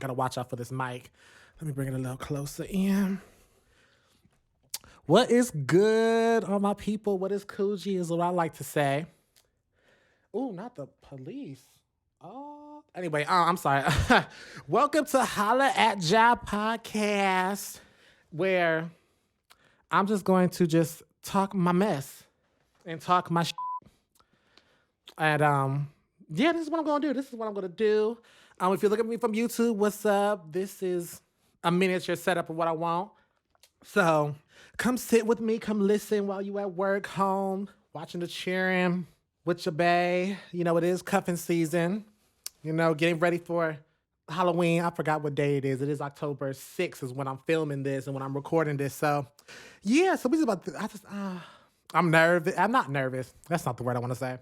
Gotta watch out for this mic. Let me bring it a little closer in. What is good, all my people? What is Coogee is what I like to say. Ooh, not the police. Oh, anyway, I'm sorry. Welcome to Holla Ji podcast, where I'm just going to just talk my mess and talk my and yeah, this is what I'm gonna do. This is what I'm gonna do. If you look at me from YouTube, what's up? This is a miniature setup of what I want. So come sit with me, come listen while you at work, home, watching the cheering with your bae. You know, it is cuffing season. You know, getting ready for Halloween. I forgot what day it is. It is October 6th is when I'm filming this and when I'm recording this. So yeah, so we just about I'm nervous. I'm not nervous. That's not the word I want to say.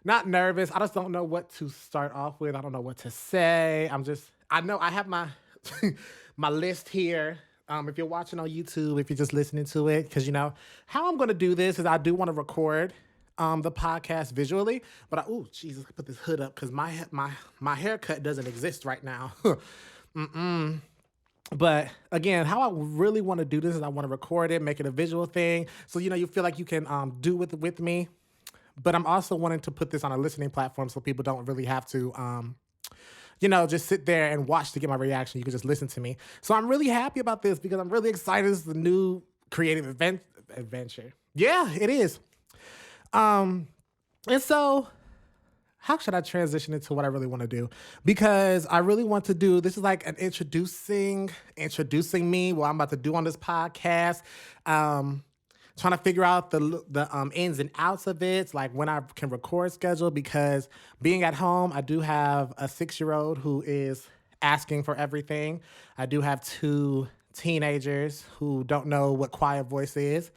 Not nervous. I just don't know what to start off with. I don't know what to say. I know I have my my list here. If you're watching on YouTube, if you're just listening to it, because you know how I'm going to do this is I do want to record the podcast visually, but oh Jesus, I put this hood up because my haircut doesn't exist right now. But again, how I really want to do this is I want to record it, make it a visual thing, so you know you feel like you can do with me. But I'm also wanting to put this on a listening platform so people don't really have to just sit there and watch to get my reaction. You can just listen to me. So I'm really happy about this because I'm really excited. This is a new creative adventure. Yeah, it is. And so how should I transition into what I really want to do? Because I really want to do, this is like an introducing me, what I'm about to do on this podcast. Trying to figure out the ins and outs of it, like when I can record schedule, because being at home, I do have a 6-year-old who is asking for everything. I do have 2 teenagers who don't know what quiet voice is,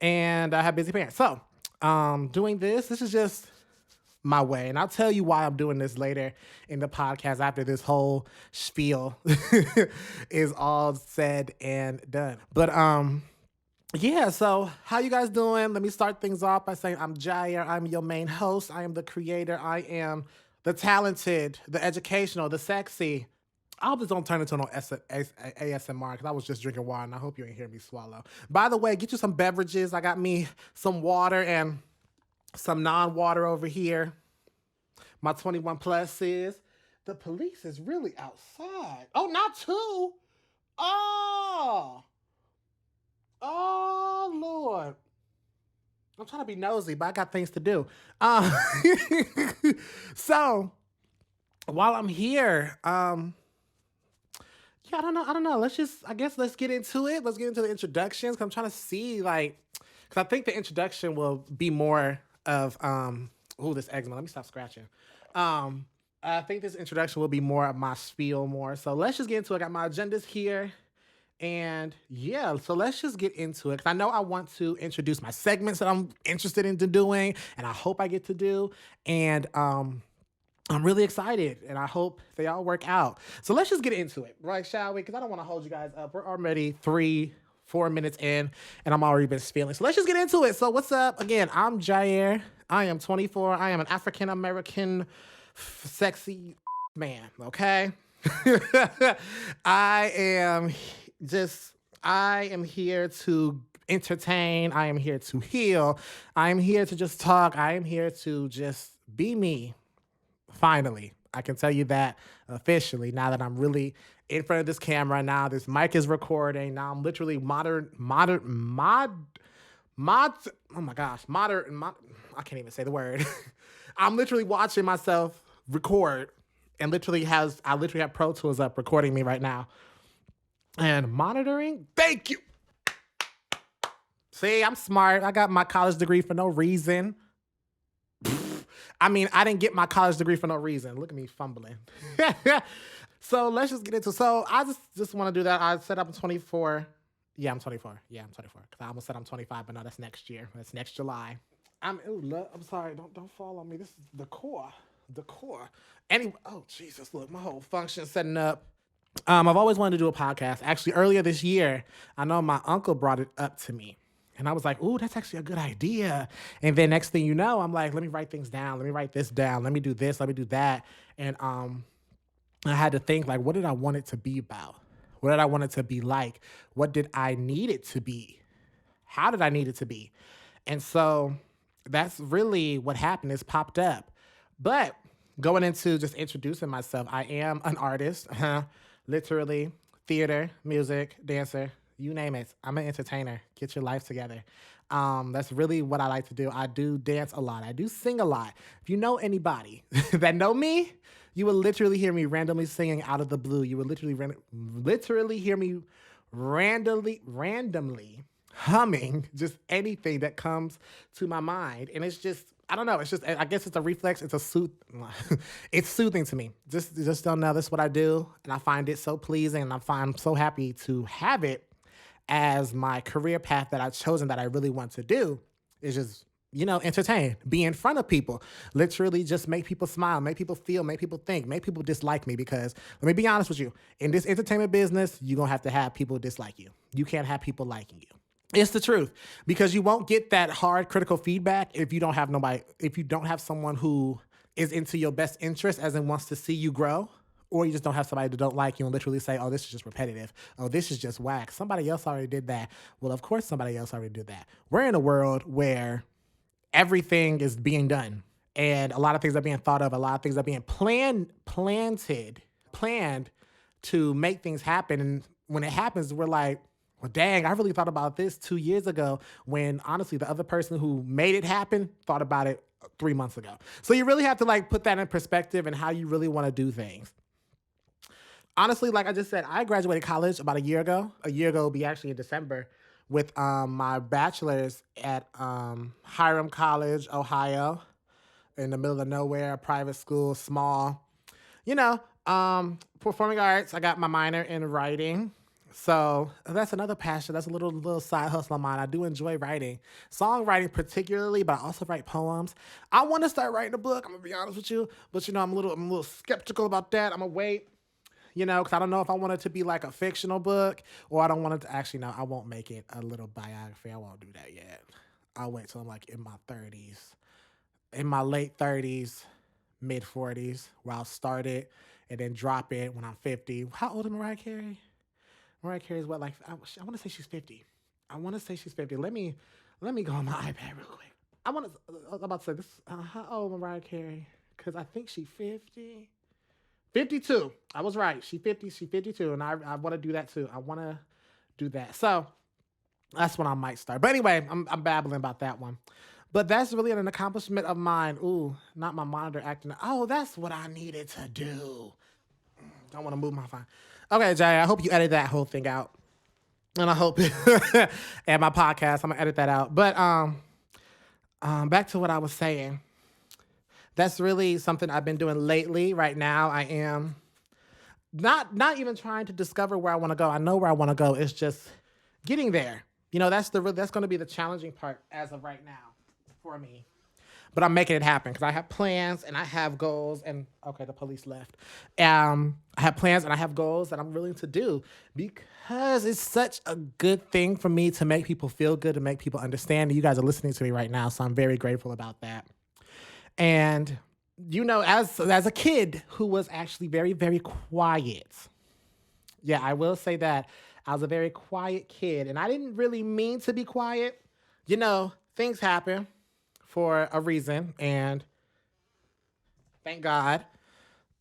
and I have busy parents. So doing this is just my way. And I'll tell you why I'm doing this later in the podcast after this whole spiel is all said and done. But yeah, so how you guys doing? Let me start things off by saying I'm Jiayre. I'm your main host. I am the creator. I am the talented, the educational, the sexy. I hope this don't turn into no ASMR because I was just drinking water and I hope you ain't hear me swallow. By the way, get you some beverages. I got me some water and some non-water over here. My 21 plus is. The police is really outside. Oh, not 2. Oh, Lord. I'm trying to be nosy, but I got things to do. So while I'm here, yeah, I don't know. Let's get into it. Let's get into the introductions. 'Cause I'm trying to see, like, because I think the introduction will be more of, this eczema. Let me stop scratching. I think this introduction will be more of my spiel more. So let's just get into it. I got my agendas here. And yeah, so let's just get into it. Because I know I want to introduce my segments that I'm interested in doing, and I hope I get to do. And I'm really excited, and I hope they all work out. So let's just get into it, right, shall we? Because I don't want to hold you guys up. We're already 3-4 minutes in, and I'm already been spilling. So let's just get into it. So what's up? Again, I'm Jiayre. I am 24. I am an African-American sexy man, okay? I am here to entertain. I am here to heal. I am here to just talk. I am here to just be me. Finally, I can tell you that officially now that I'm really in front of this camera. Now this mic is recording. Now I'm literally I can't even say the word. I'm literally watching myself record and I literally have Pro Tools up recording me right now. And monitoring, thank you. See, I'm smart. I got my college degree for no reason. I mean, I didn't get my college degree for no reason. Look at me fumbling. So let's just get into it. So I just want to do that. I said I'm 24. Yeah, I'm 24. Yeah, I'm 24. Because I almost said I'm 25, but no, that's next year. That's next July. I'm sorry. Don't fall on me. This is the core. Anyway, oh Jesus, look, my whole function setting up. I've always wanted to do a podcast. Actually, earlier this year, I know my uncle brought it up to me. And I was like, ooh, that's actually a good idea. And then next thing you know, I'm like, let me write things down. Let me write this down. Let me do this. Let me do that. And I had to think like, what did I want it to be about? What did I want it to be like? What did I need it to be? How did I need it to be? And so that's really what happened. It's popped up. But going into just introducing myself, I am an artist, literally theater, music, dancer, you name it. I'm an entertainer. Get your life together. That's really what I like to do. I do dance a lot. I do sing a lot. If you know anybody that know me, you will literally hear me randomly singing out of the blue. You will literally hear me randomly humming just anything that comes to my mind. And it's just, I don't know. It's just, I guess it's a reflex. It's soothing to me. Just don't know. That's what I do. And I find it so pleasing. And I'm so happy to have it as my career path that I've chosen that I really want to do is just, entertain, be in front of people, literally just make people smile, make people feel, make people think, make people dislike me. Because let me be honest with you, in this entertainment business, you're going to have people dislike you. You can't have people liking you. It's the truth, because you won't get that hard critical feedback if you don't have if you don't have someone who is into your best interest, as in wants to see you grow, or you just don't have somebody that don't like you and literally say, oh, this is just repetitive. Oh, this is just whack. Somebody else already did that. Well, of course, somebody else already did that. We're in a world where everything is being done and a lot of things are being thought of. A lot of things are being planned to make things happen. And when it happens, we're like, well, dang, I really thought about this 2 years ago, when honestly, the other person who made it happen thought about it 3 months ago. So you really have to like put that in perspective and how you really want to do things. Honestly, like I just said, I graduated college about a year ago. A year ago will be actually in December, with my bachelor's at Hiram College, Ohio, in the middle of nowhere, a private school, small. You know, Performing arts. I got my minor in writing. So that's another passion. That's a little side hustle of mine. I do enjoy writing, songwriting particularly, but I also write poems. I want to start writing a book. I'm gonna be honest with you, but I'm a little skeptical about that. I'm gonna wait, because I don't know if I want it to be like a fictional book, or I don't want it to actually, no, I won't make it a little biography. I won't do that yet. I'll wait till I'm like in my 30s, in my late 30s, mid 40s, where I'll start it and then drop it when I'm 50. How old is Mariah Carey? Mariah Carey's what, like, I want to say she's 50. I want to say she's 50. Let me go on my iPad real quick. I'm about to say this. How old Mariah Carey? Because I think she's 50. 52. I was right. She 50. She 52. And I want to do that too. I want to do that. So that's when I might start. But anyway, I'm babbling about that one. But that's really an accomplishment of mine. Ooh, not my monitor acting. Oh, that's what I needed to do. Don't want to move my phone. Okay, Jay, I hope you edit that whole thing out. And I hope and my podcast, I'm gonna edit that out. But back to what I was saying. That's really something I've been doing lately. Right now, I am not even trying to discover where I want to go. I know where I want to go. It's just getting there. That's going to be the challenging part as of right now for me. But I'm making it happen because I have plans and I have goals. And okay, the police left. I have plans and I have goals that I'm willing to do because it's such a good thing for me to make people feel good, to make people understand. And you guys are listening to me right now, so I'm very grateful about that. And as a kid who was actually very, very quiet, yeah, I will say that I was a very quiet kid, and I didn't really mean to be quiet. Things happen for a reason, and thank God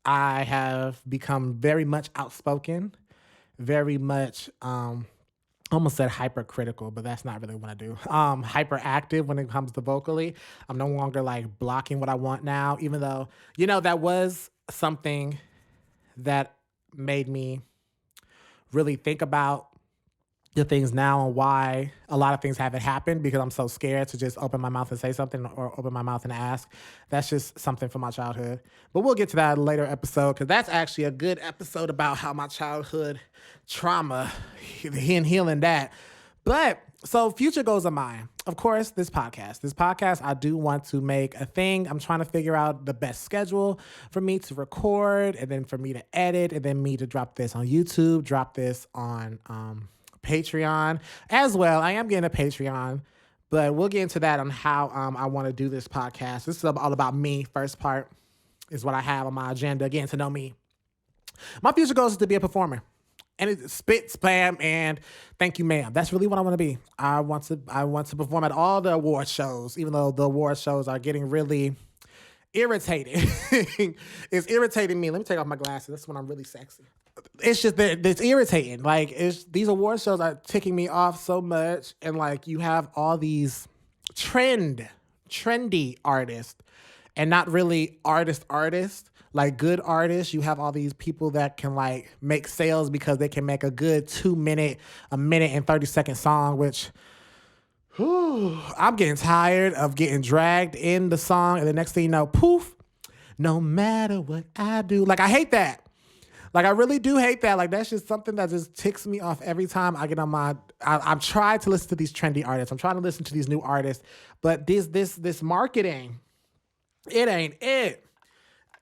I have become very much outspoken, very much almost said hypercritical, but that's not really what I do. Hyperactive when it comes to vocally. I'm no longer like blocking what I want now, even though, that was something that made me really think about the things now and why a lot of things haven't happened, because I'm so scared to just open my mouth and say something or open my mouth and ask. That's just something from my childhood. But we'll get to that in a later episode, because that's actually a good episode about how my childhood trauma and healing that. But so future goals of mine, of course, this podcast, I do want to make a thing. I'm trying to figure out the best schedule for me to record, and then for me to edit, and then me to drop this on YouTube, drop this on Patreon as well. I am getting a Patreon, but we'll get into that on how I want to do this podcast. This is all about me. First part is what I have on my agenda, getting to know me. My future goal is to be a performer. And it's spit, spam, and thank you, ma'am. That's really what I want to be. I want to perform at all the award shows, even though the award shows are getting really irritating. It's irritating me. Let me take off my glasses. That's when I'm really sexy. It's just that it's irritating. Like these award shows are ticking me off so much, and like you have all these trendy artists, and not really artists. Like good artists, you have all these people that can like make sales because they can make a good 2 minute, a minute and 30-second song, which I'm getting tired of getting dragged in the song, and the next thing you know, poof, no matter what I do. Like, I hate that. Like, I really do hate that. Like, that's just something that just ticks me off every time I get on my... I'm trying to listen to these trendy artists. I'm trying to listen to these new artists. But this marketing, it ain't it.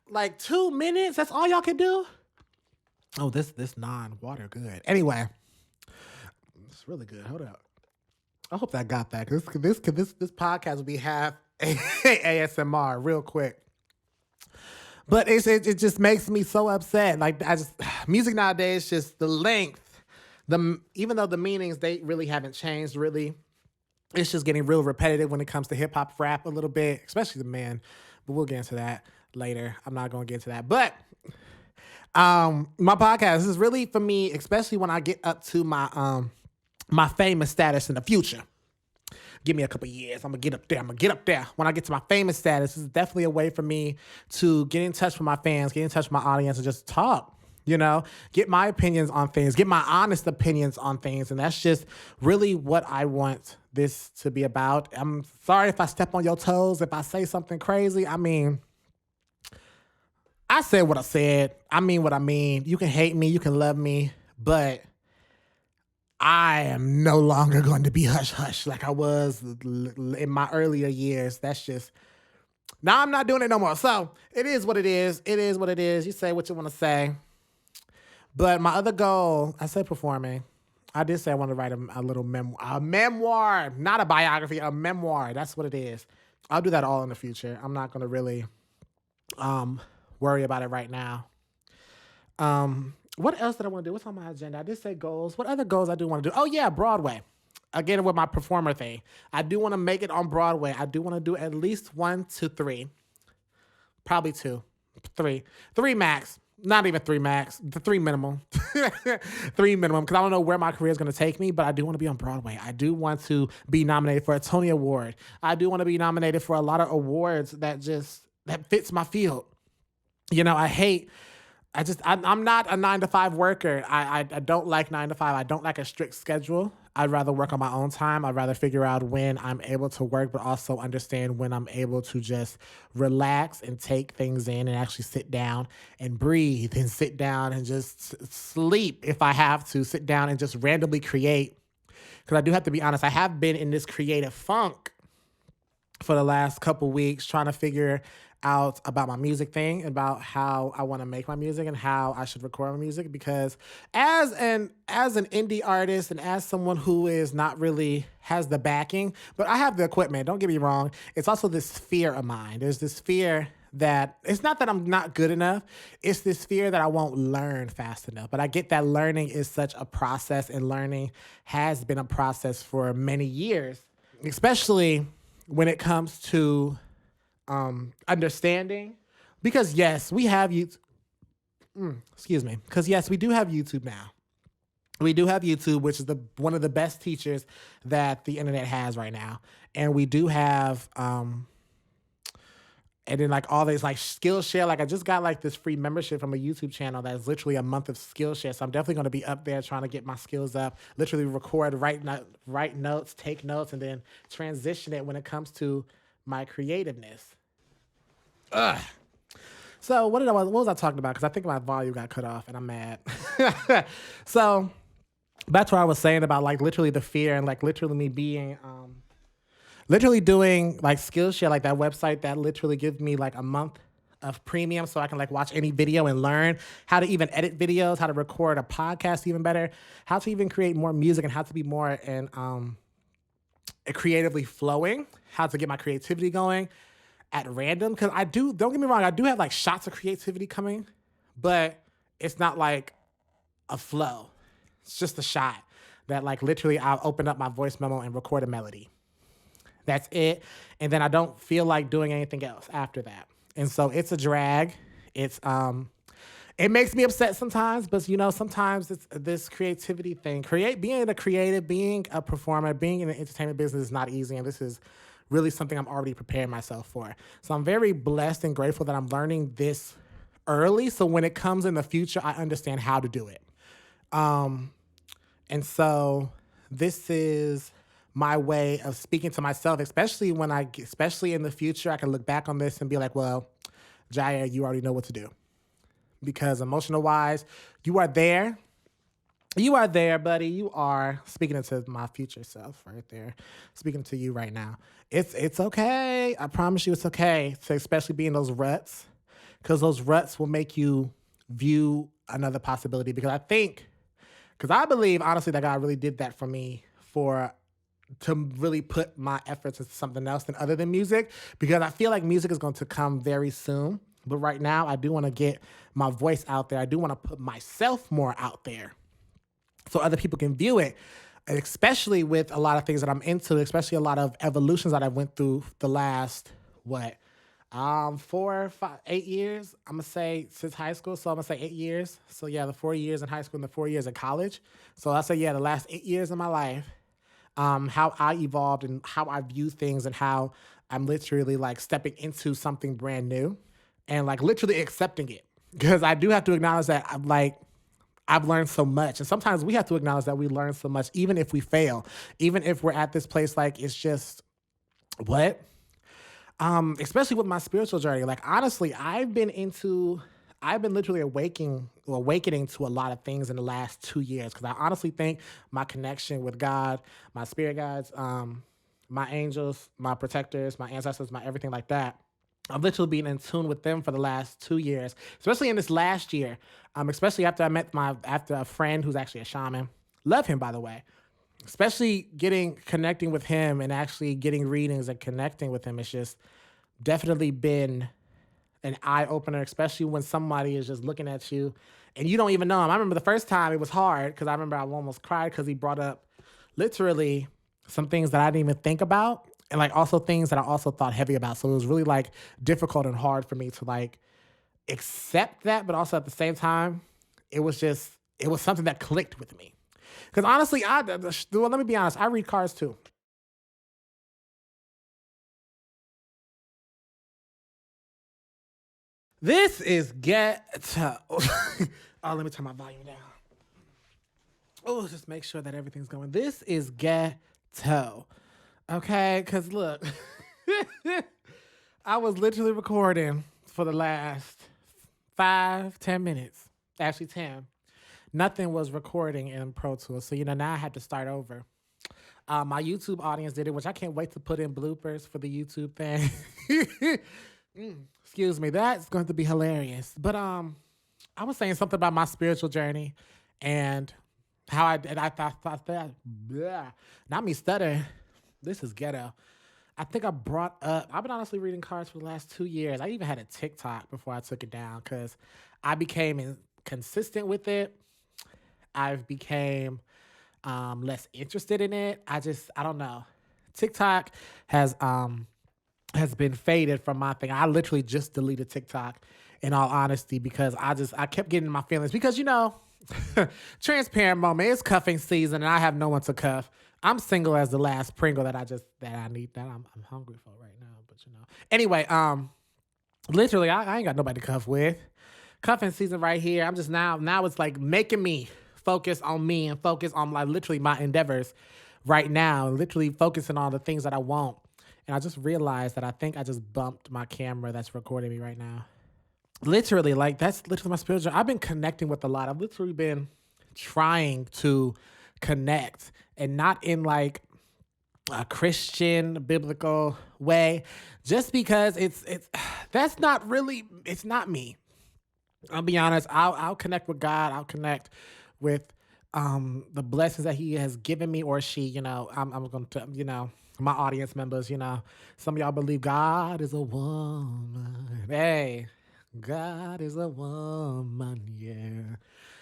Like, 2 minutes, that's all y'all can do? Oh, this non-water good. Anyway, it's really good. Hold up. I hope that got that. This podcast will be half ASMR real quick. But it just makes me so upset. Like music nowadays, just the length, even though the meanings they really haven't changed. Really, it's just getting real repetitive when it comes to hip hop, rap a little bit, especially the men. But we'll get into that later. I'm not going to get into that. But my podcast is really for me, especially when I get up to my famous status in the future. Give me a couple years. I'm going to get up there. When I get to my famous status, this is definitely a way for me to get in touch with my fans, get in touch with my audience, and just talk, get my opinions on things, get my honest opinions on things. And that's just really what I want this to be about. I'm sorry if I step on your toes, if I say something crazy. I mean, I said what I said. I mean what I mean. You can hate me, you can love me, but I am no longer going to be hush-hush like I was in my earlier years. That's just... Now I'm not doing it no more. So it is what it is. It is what it is. You say what you want to say. But my other goal, I said performing. I did say I want to write a little memoir, not a biography, a memoir. That's what it is. I'll do that all in the future. I'm not going to really worry about it right now. What else did I want to do? What's on my agenda? I did say goals. What other goals I do want to do? Oh, yeah, Broadway. Again, with my performer thing. I do want to make it on Broadway. I do want to do at least 1 to 3. Probably 2. 3. 3 max. Not even 3 max. The 3 minimum. 3 minimum. Because I don't know where my career is going to take me, but I do want to be on Broadway. I do want to be nominated for a Tony Award. I do want to be nominated for a lot of awards that fits my field. I'm not a 9-to-5 worker. I don't like 9 to 5. I don't like a strict schedule. I'd rather work on my own time. I'd rather figure out when I'm able to work, but also understand when I'm able to just relax and take things in and actually sit down and breathe and sit down and just sleep if I have to, sit down and just randomly create. Because I do have to be honest, I have been in this creative funk for the last couple weeks trying to figure out about my music thing, about how I want to make my music and how I should record my music. Because as an indie artist and as someone who is not really has the backing, but I have the equipment, don't get me wrong, it's also this fear of mine. There's this fear that it's not that I'm not good enough. It's this fear that I won't learn fast enough. But I get that learning is such a process, and learning has been a process for many years, especially when it comes to understanding, because yes, we have YouTube. Because yes, we do have YouTube now. We do have YouTube, which is one of the best teachers that the internet has right now, and we do have and then like all these like Skillshare. Like I just got like this free membership from a YouTube channel that's literally a month of Skillshare. So I'm definitely going to be up there trying to get my skills up. Literally record, write notes, take notes, and then transition it when it comes to my creativeness. So what was I talking about? Because I think my volume got cut off and I'm mad. So that's what I was saying about like literally the fear and like literally me being literally doing like Skillshare, like that website that literally gives me like a month of premium so I can like watch any video and learn how to even edit videos, how to record a podcast even better, how to even create more music, and how to be more and creatively flowing, how to get my creativity going at random. Because don't get me wrong, I do have like shots of creativity coming, but it's not like a flow. It's just a shot that like literally I'll open up my voice memo and record a melody. That's it. And then I don't feel like doing anything else after that. And so it's a drag. It's it makes me upset sometimes, but sometimes it's this creativity thing. Being a creative, being a performer, being in the entertainment business is not easy, and this is really something I'm already preparing myself for. So I'm very blessed and grateful that I'm learning this early, so when it comes in the future, I understand how to do it. Um, and so this is my way of speaking to myself, especially in the future, I can look back on this and be like, well, Jiayre, you already know what to do because emotional wise, you are there. You are there, buddy. You are speaking into my future self right there. Speaking to you right now. It's okay. I promise you it's okay to especially be in those ruts because those ruts will make you view another possibility because I believe honestly that God really did that for me for to really put my efforts into something else than other than music because I feel like music is going to come very soon. But right now, I do want to get my voice out there. I do want to put myself more out there so other people can view it, especially with a lot of things that I'm into, especially a lot of evolutions that I went through the last, 4, 5, 8 years. I'm gonna say since high school, so I'm gonna say 8 years. So yeah, the 4 years in high school and the 4 years in college. So I say yeah, the last 8 years of my life, how I evolved and how I view things and how I'm literally like stepping into something brand new and like literally accepting it because I do have to acknowledge that I've learned so much. And sometimes we have to acknowledge that we learn so much, even if we fail, even if we're at this place, like it's just what? Especially with my spiritual journey. Like honestly, I've been literally awakening to a lot of things in the last 2 years. Cause I honestly think my connection with God, my spirit guides, my angels, my protectors, my ancestors, my everything like that. I've literally been in tune with them for the last 2 years, especially in this last year. Especially after a friend who's actually a shaman. Love him, by the way. Especially connecting with him and actually getting readings and connecting with him. It's just definitely been an eye opener, especially when somebody is just looking at you and you don't even know him. I remember the first time it was hard because I remember I almost cried because he brought up literally some things that I didn't even think about and like also things that I also thought heavy about. So it was really like difficult and hard for me to like accept that, but also at the same time, it was something that clicked with me. Because honestly, well, let me be honest, I read cards too. This is ghetto. Oh, let me turn my volume down. Oh, just make sure that everything's going. This is ghetto. Okay, because look, I was literally recording for the last 5, 10 minutes. Actually, 10. Nothing was recording in Pro Tools. So, now I had to start over. My YouTube audience did it, which I can't wait to put in bloopers for the YouTube thing. Excuse me, that's going to be hilarious. But I was saying something about my spiritual journey and how I thought that, bleh, not me stutter. This is ghetto. I think I brought up, I've been honestly reading cards for the last 2 years. I even had a TikTok before I took it down because I became consistent with it. I've became less interested in it. I don't know. TikTok has been faded from my thing. I literally just deleted TikTok in all honesty because I kept getting my feelings because transparent moment. It's cuffing season and I have no one to cuff. I'm single as the last Pringle that I need that I'm hungry for right now. But anyway, literally I ain't got nobody to cuff with. Cuffing season right here. I'm just now it's like making me focus on me and focus on like literally my endeavors right now. Literally focusing on the things that I want. And I just realized that I think I just bumped my camera that's recording me right now. Literally, like that's literally my spiritual. I've been connecting with a lot. I've literally been trying to connect and not in like a Christian biblical way, just because it's that's not really it's not me. I'll be honest. I'll connect with God. I'll connect with the blessings that He has given me or she. I'm going to my audience members. Some of y'all believe God is a woman. Hey, God is a woman, yeah.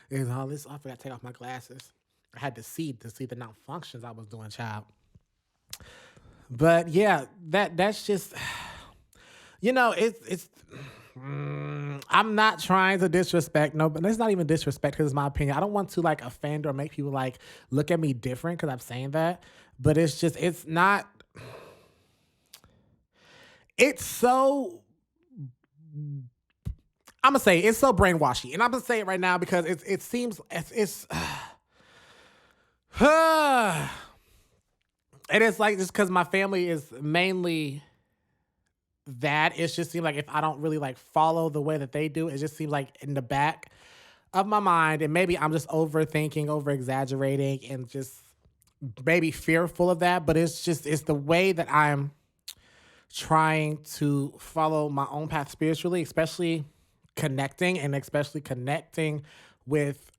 It's all this. I forgot to take off my glasses. I had to see the malfunctions I was doing, child. But yeah, that's just it's. I'm not trying to disrespect. No, but it's not even disrespect because it's my opinion. I don't want to like offend or make people like look at me different because I'm saying that. But it's just it's not. It's so I'm gonna say it's so brainwashy, and I'm gonna say it right now because it seems it's and it's like just because my family is mainly that. It just seems like if I don't really like follow the way that they do, it just seems like in the back of my mind, and maybe I'm just overthinking, over exaggerating, and just maybe fearful of that. But it's the way that I'm trying to follow my own path spiritually, especially connecting with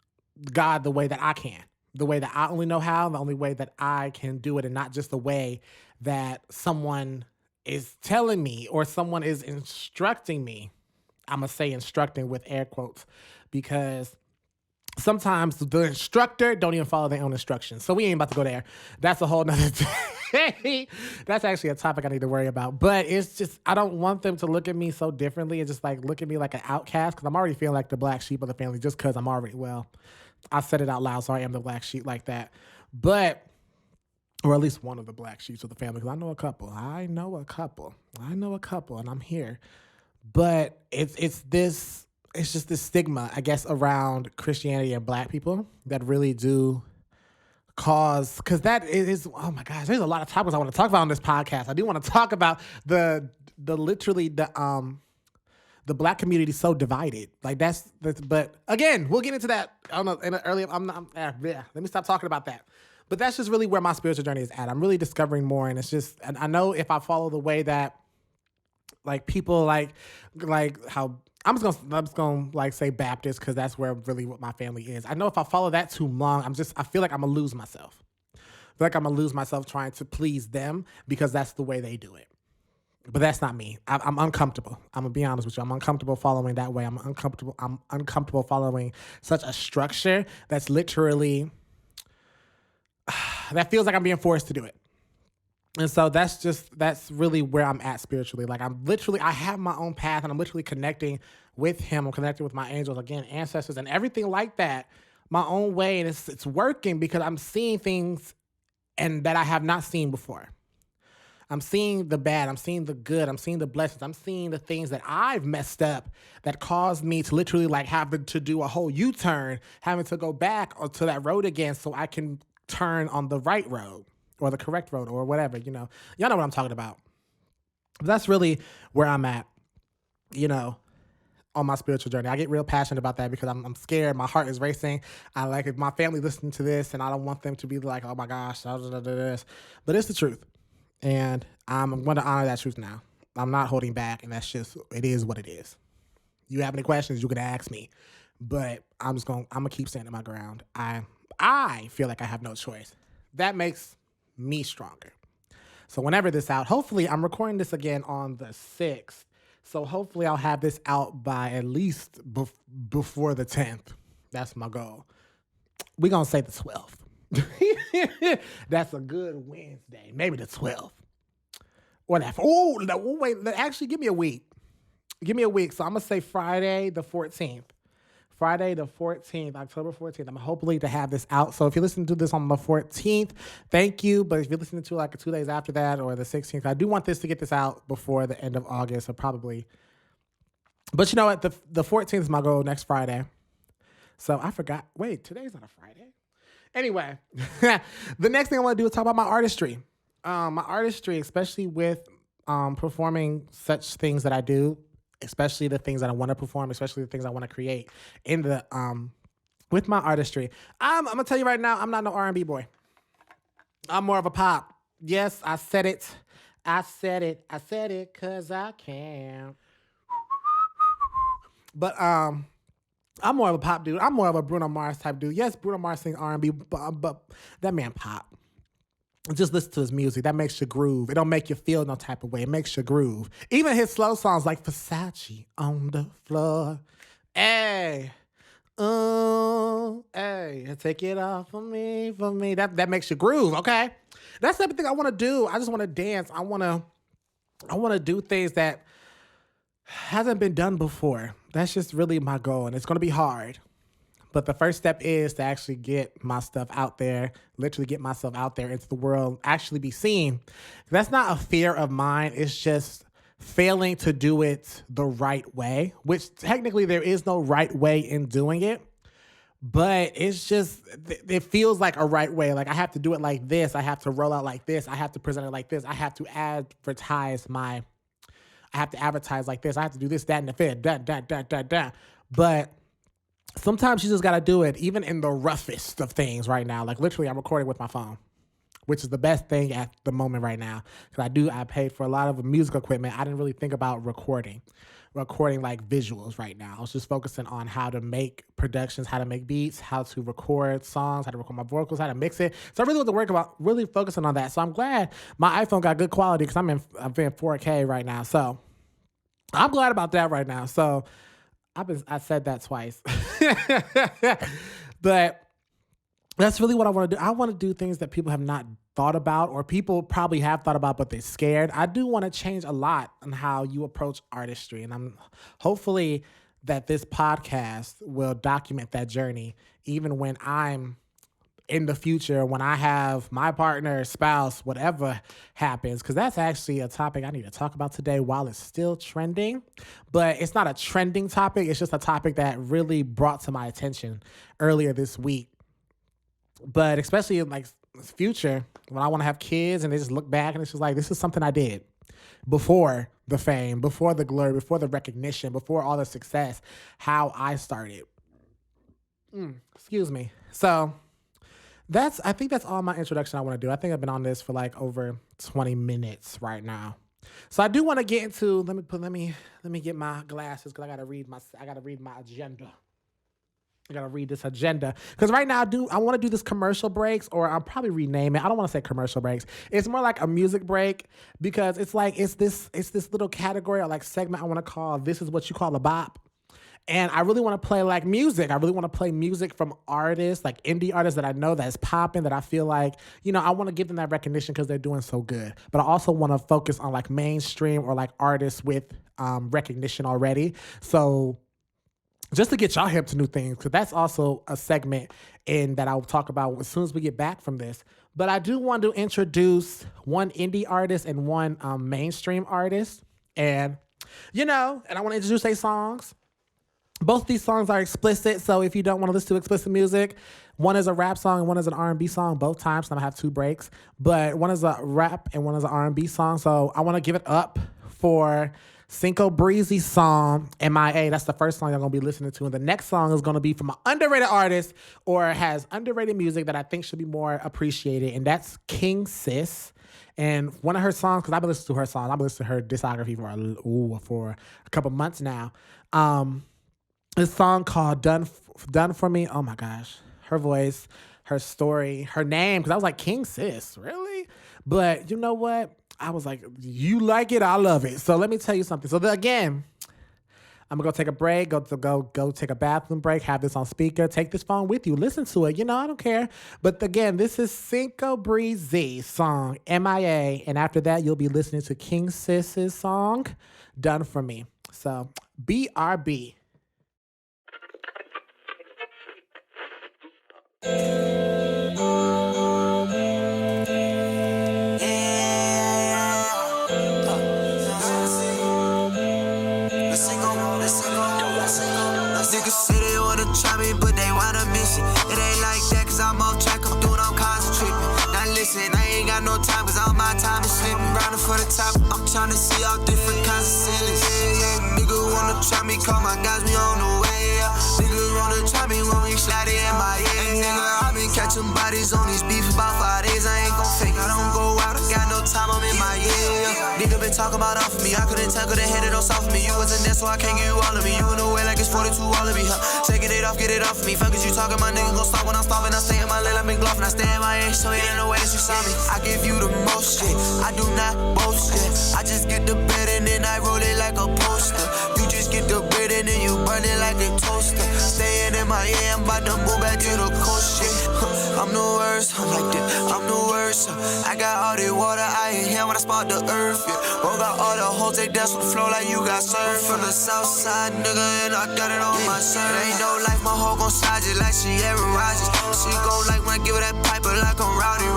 God the way that I can, the way that I only know how, the only way that I can do it, and not just the way that someone is telling me or someone is instructing me. I'm gonna say instructing with air quotes because sometimes the instructor don't even follow their own instructions. So we ain't about to go there. That's a whole nother day. That's actually a topic I need to worry about. But it's just I don't want them to look at me so differently and just like look at me like an outcast because I'm already feeling like the black sheep of the family just because I'm already I said it out loud, so I am the black sheep like that. But or at least one of the black sheeps of the family because I know a couple. And I'm here. But it's just this stigma, I guess, around Christianity and black people that really do cause because that is oh my gosh, there's a lot of topics I want to talk about on this podcast. I do want to talk about the literally the black community is so divided. Like that's but again, we'll get into that. I don't know in an earlier yeah, let me stop talking about that. But that's just really where my spiritual journey is at. I'm really discovering more, and it's just and I know if I follow the way that like people like how I'm just gonna like say Baptist because that's where really what my family is. I know if I follow that too long, I feel like I'm gonna lose myself. I feel like I'm gonna lose myself trying to please them because that's the way they do it. But that's not me. I'm uncomfortable. I'm gonna be honest with you. I'm uncomfortable following that way. I'm uncomfortable following such a structure that's literally that feels like I'm being forced to do it. And so that's really where I'm at spiritually. Like I have my own path and I'm literally connecting with him. I'm connecting with my angels, again, ancestors and everything like that, my own way. And it's working because I'm seeing things and that I have not seen before. I'm seeing the bad, I'm seeing the good, I'm seeing the blessings, I'm seeing the things that I've messed up that caused me to literally like have to do a whole U-turn, having to go back to that road again so I can turn on the right road or the correct road or whatever, Y'all know what I'm talking about. But that's really where I'm at, you know, on my spiritual journey. I get real passionate about that because I'm scared. My heart is racing. I like if my family listening to this and I don't want them to be like, oh my gosh, this. But it's the truth. And I'm going to honor that truth now. I'm not holding back, and it is what it is. You have any questions, you can ask me. But I'm gonna keep standing my ground. I feel like I have no choice. That makes me stronger. So whenever this out, hopefully I'm recording this again on the 6th. So hopefully I'll have this out by at least before the 10th. That's my goal. We're going to say the 12th. That's a good Wednesday. Maybe the 12th. Or that. Oh, no, wait. Actually, give me a week. Give me a week. So I'm going to say Friday the 14th. Friday the 14th, October 14th. I'm hopefully to have this out. So if you're listening to this on the 14th, thank you. But if you're listening to like 2 days after that or the 16th, I do want this to get this out before the end of August or probably. But you know what? The 14th is my goal next Friday. So I forgot. Wait, today's not a Friday. Anyway, the next thing I want to do is talk about my artistry. My artistry, especially with performing such things that I do, especially the things that I want to perform, especially the things I want to create in the with my artistry. I'm gonna tell you right now, I'm not no R&B boy. I'm more of a pop. Yes, I said it. I said it because I can. But I'm more of a pop dude. I'm more of a Bruno Mars type dude. Yes, Bruno Mars sings R&B, but that man pop. Just listen to his music. That makes you groove. It don't make you feel no type of way. It makes you groove. Even his slow songs like Versace on the floor. Hey. Hey, take it off for me, for me. That makes you groove, okay? That's everything I want to do. I just want to dance. I want to do things that hasn't been done before. That's just really my goal, and it's going to be hard. But the first step is to actually get my stuff out there, literally get myself out there into the world, actually be seen. That's not a fear of mine. It's just failing to do it the right way, which technically there is no right way in doing it. But it's just, it feels like a right way. Like I have to do it like this. I have to roll out like this. I have to present it like this. I have to advertise like this. I have to do this, that, and the fifth, But sometimes you just got to do it, even in the roughest of things right now. Like literally, I'm recording with my phone, which is the best thing at the moment right now. Because I paid for a lot of music equipment. I didn't really think about recording like visuals right now. I was just focusing on how to make productions, how to make beats, how to record songs, how to record my vocals, how to mix it. So I really want to work about really focusing on that. So I'm glad my iPhone got good quality because I'm in 4K right now. So I'm glad about that right now. So I said that twice. But that's really what I want to do. I want to do things that people have not thought about, or people probably have thought about, but they're scared. I do want to change a lot on how you approach artistry. And I'm hopefully that this podcast will document that journey, even when I'm in the future, when I have my partner, spouse, whatever happens, because that's actually a topic I need to talk about today while it's still trending. But it's not a trending topic. It's just a topic that really brought to my attention earlier this week. But especially in like future, when I want to have kids and they just look back and it's just like, this is something I did before the fame, before the glory, before the recognition, before all the success, how I started. Excuse me. So I think that's all my introduction I want to do. I think I've been on this for like over 20 minutes right now. So I do want to get into, let me get my glasses because I got to read my agenda. I got to read this agenda because right now I want to do this commercial breaks, or I'll probably rename it. I don't want to say commercial breaks. It's more like a music break because it's this little category or like segment I want to call This Is What You Call a Bop. And I really want to play like music. I really want to play music from artists, like indie artists that I know that's popping, that I feel like, I want to give them that recognition because they're doing so good. But I also want to focus on like mainstream or like artists with recognition already. So just to get y'all hip to new things, because that's also a segment that I'll talk about as soon as we get back from this. But I do want to introduce one indie artist and one mainstream artist. And I want to introduce their songs. Both these songs are explicit, so if you don't want to listen to explicit music, one is a rap song and one is an R&B song, both times, and I'm going to have 2 breaks. But one is a rap and one is an R&B song, so I want to give it up for Cinco Breezy's song, MIA. That's the first song I'm going to be listening to, and the next song is going to be from an underrated artist or has underrated music that I think should be more appreciated, and that's King Sis. And one of her songs, because I've been listening to her songs, I've been listening to her discography for a couple months now. This song called Done For Me. Oh my gosh. Her voice, her story, her name. Because I was like, King Sis, really? But you know what? I was like, you like it, I love it. So let me tell you something. So again, I'm going to go take a break, go take a bathroom break, have this on speaker, take this phone with you, listen to it. I don't care. But again, this is Cinco Breezy's song, MIA. And after that, you'll be listening to King Sis's song, Done For Me. So BRB. Niggas say they wanna try me, but they wanna miss it. It ain't like that, cause I'm off track, I'm doing all kinds of tripping. Now listen, I ain't got no time, cause all my time is slipping. Rounding for the top, I'm trying to see all different kinds of ceilings. Nigga wanna try me, call my guys, we on the way. Niggas wanna try me when we slide in my head. Nigga, I been catching bodies on these beef about 5 days. I ain't gon' fake, I don't go out, I got no time, I'm in my yeah. Nigga been talking about off of me, I couldn't tackle the head, it don't soft for me. You wasn't there, so I can't give you all of me. You in the way like it's 42 all of me, huh? Taking it off, get it off of me. Fuck is you talking, my nigga gon' stop when I'm stopping. I stay in my lane, I've been glowing. bluffing. I stay in my age, so it ain't no way that you saw me. I give you the most shit, I do not boast it. I just get the bread and then I roll it like a poster. You just get the bread and then you burn it like a toaster. Staying in my I'm about to move back to the coast, shit. I'm the worst, I'm like that, I'm the worst. I got all the water, I ain't here when I spot the earth, yeah. Bro got all the hoes, they dance on the floor like you got surf. From the south side, nigga, and I got it on my shirt. It ain't no life, my hoe gon' slide just like she ever rises. She gon' like when I give her that piper like I'm rowdy.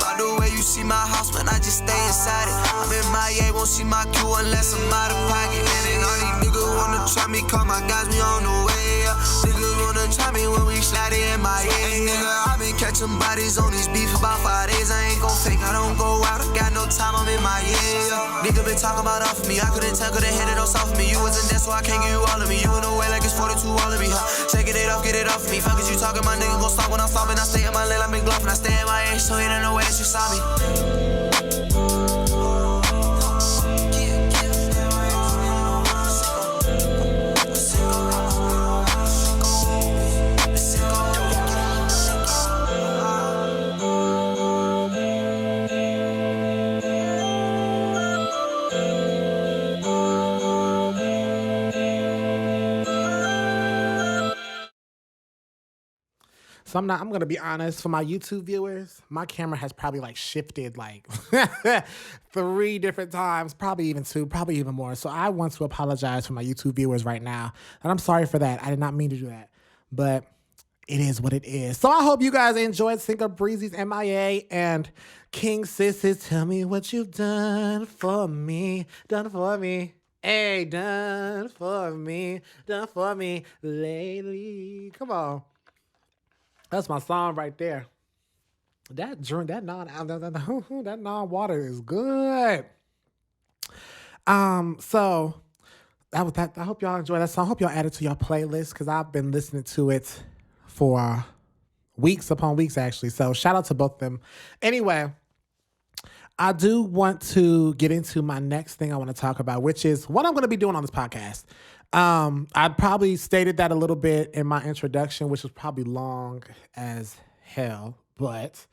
By the way you see my house, man, I just stay inside it. I'm in my A, won't see my Q unless I'm out of pocket. And then all these niggas wanna try me, call my guys, we on the way, yeah. Niggas wanna try me when we slide in my A, nigga. I been catching bodies on these beef about 5 days. I ain't gon' fake, I don't go out, I got no time, I'm in my yeah. Nigga been talking about off of me, I couldn't tell, couldn't hit it on soft of me. You wasn't there, so I can't give you all of me. You in a way like it's 42 all of me, huh? Shake it off, get it off of me. Fuck is you talking, my nigga gon' stop when I'm stopping. I stay in my lane, I been bluffing. I stay in my age, so it ain't no way that you saw me. So I'm gonna be honest, for my YouTube viewers, my camera has probably like shifted like 3 different times, probably even 2, probably even more. So I want to apologize for my YouTube viewers right now. And I'm sorry for that. I did not mean to do that, but it is what it is. So I hope you guys enjoyed Singer Breezy's MIA and King Sis's Tell Me What You've Done For Me, Done For Me. Hey, done for me lately. Come on. That's my song right there. That non-water is good. So that was that. I hope y'all enjoy that song. I hope y'all add it to your playlist because I've been listening to it for weeks upon weeks, actually. So shout out to both of them. Anyway, I do want to get into my next thing I want to talk about, which is what I'm going to be doing on this podcast. I probably stated that a little bit in my introduction, which was probably long as hell, but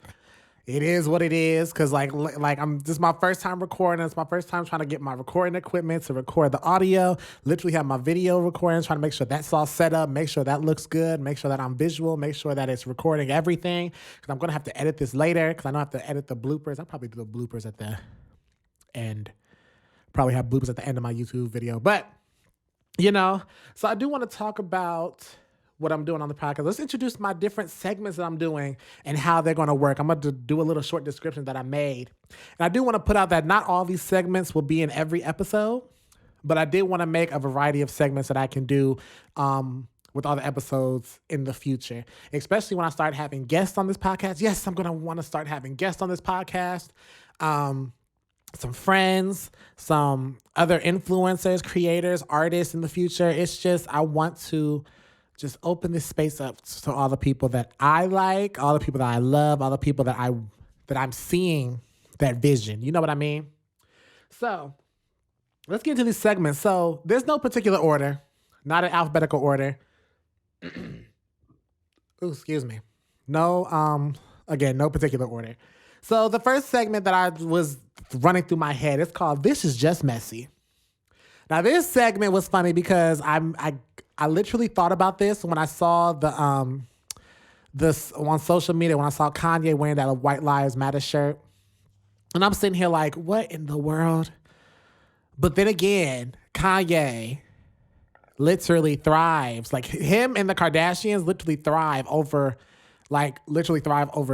it is what it is. Cause like this is my first time recording. It's my first time trying to get my recording equipment to record the audio, literally have my video recording, trying to make sure that's all set up, make sure that looks good, make sure that I'm visual, make sure that it's recording everything. Cause I'm going to have to edit this later. Cause I know I have to edit the bloopers. I'll probably do the bloopers at the end. Probably have bloopers at the end of my YouTube video, but so I do want to talk about what I'm doing on the podcast. Let's introduce my different segments that I'm doing and how they're going to work. I'm going to do a little short description that I made. And I do want to put out that not all these segments will be in every episode, but I did want to make a variety of segments that I can do with all the episodes in the future, especially when I start having guests on this podcast. Yes, I'm going to want to start having guests on this podcast. Some friends, some other influencers, creators, artists in the future. It's just, I want to just open this space up to all the people that I like, all the people that I love, all the people that I'm seeing that vision. You know what I mean? So let's get into these segments. So there's no particular order, not an alphabetical order. Ooh, excuse me. No, again, no particular order. So the first segment that I was running through my head, it's called This Is Just Messy. Now this segment was funny because I literally thought about this when I saw this on social media, when I saw Kanye wearing that White Lives Matter shirt. And I'm sitting here like, what in the world? But then again, Kanye literally thrives. Like him and the Kardashians literally thrive over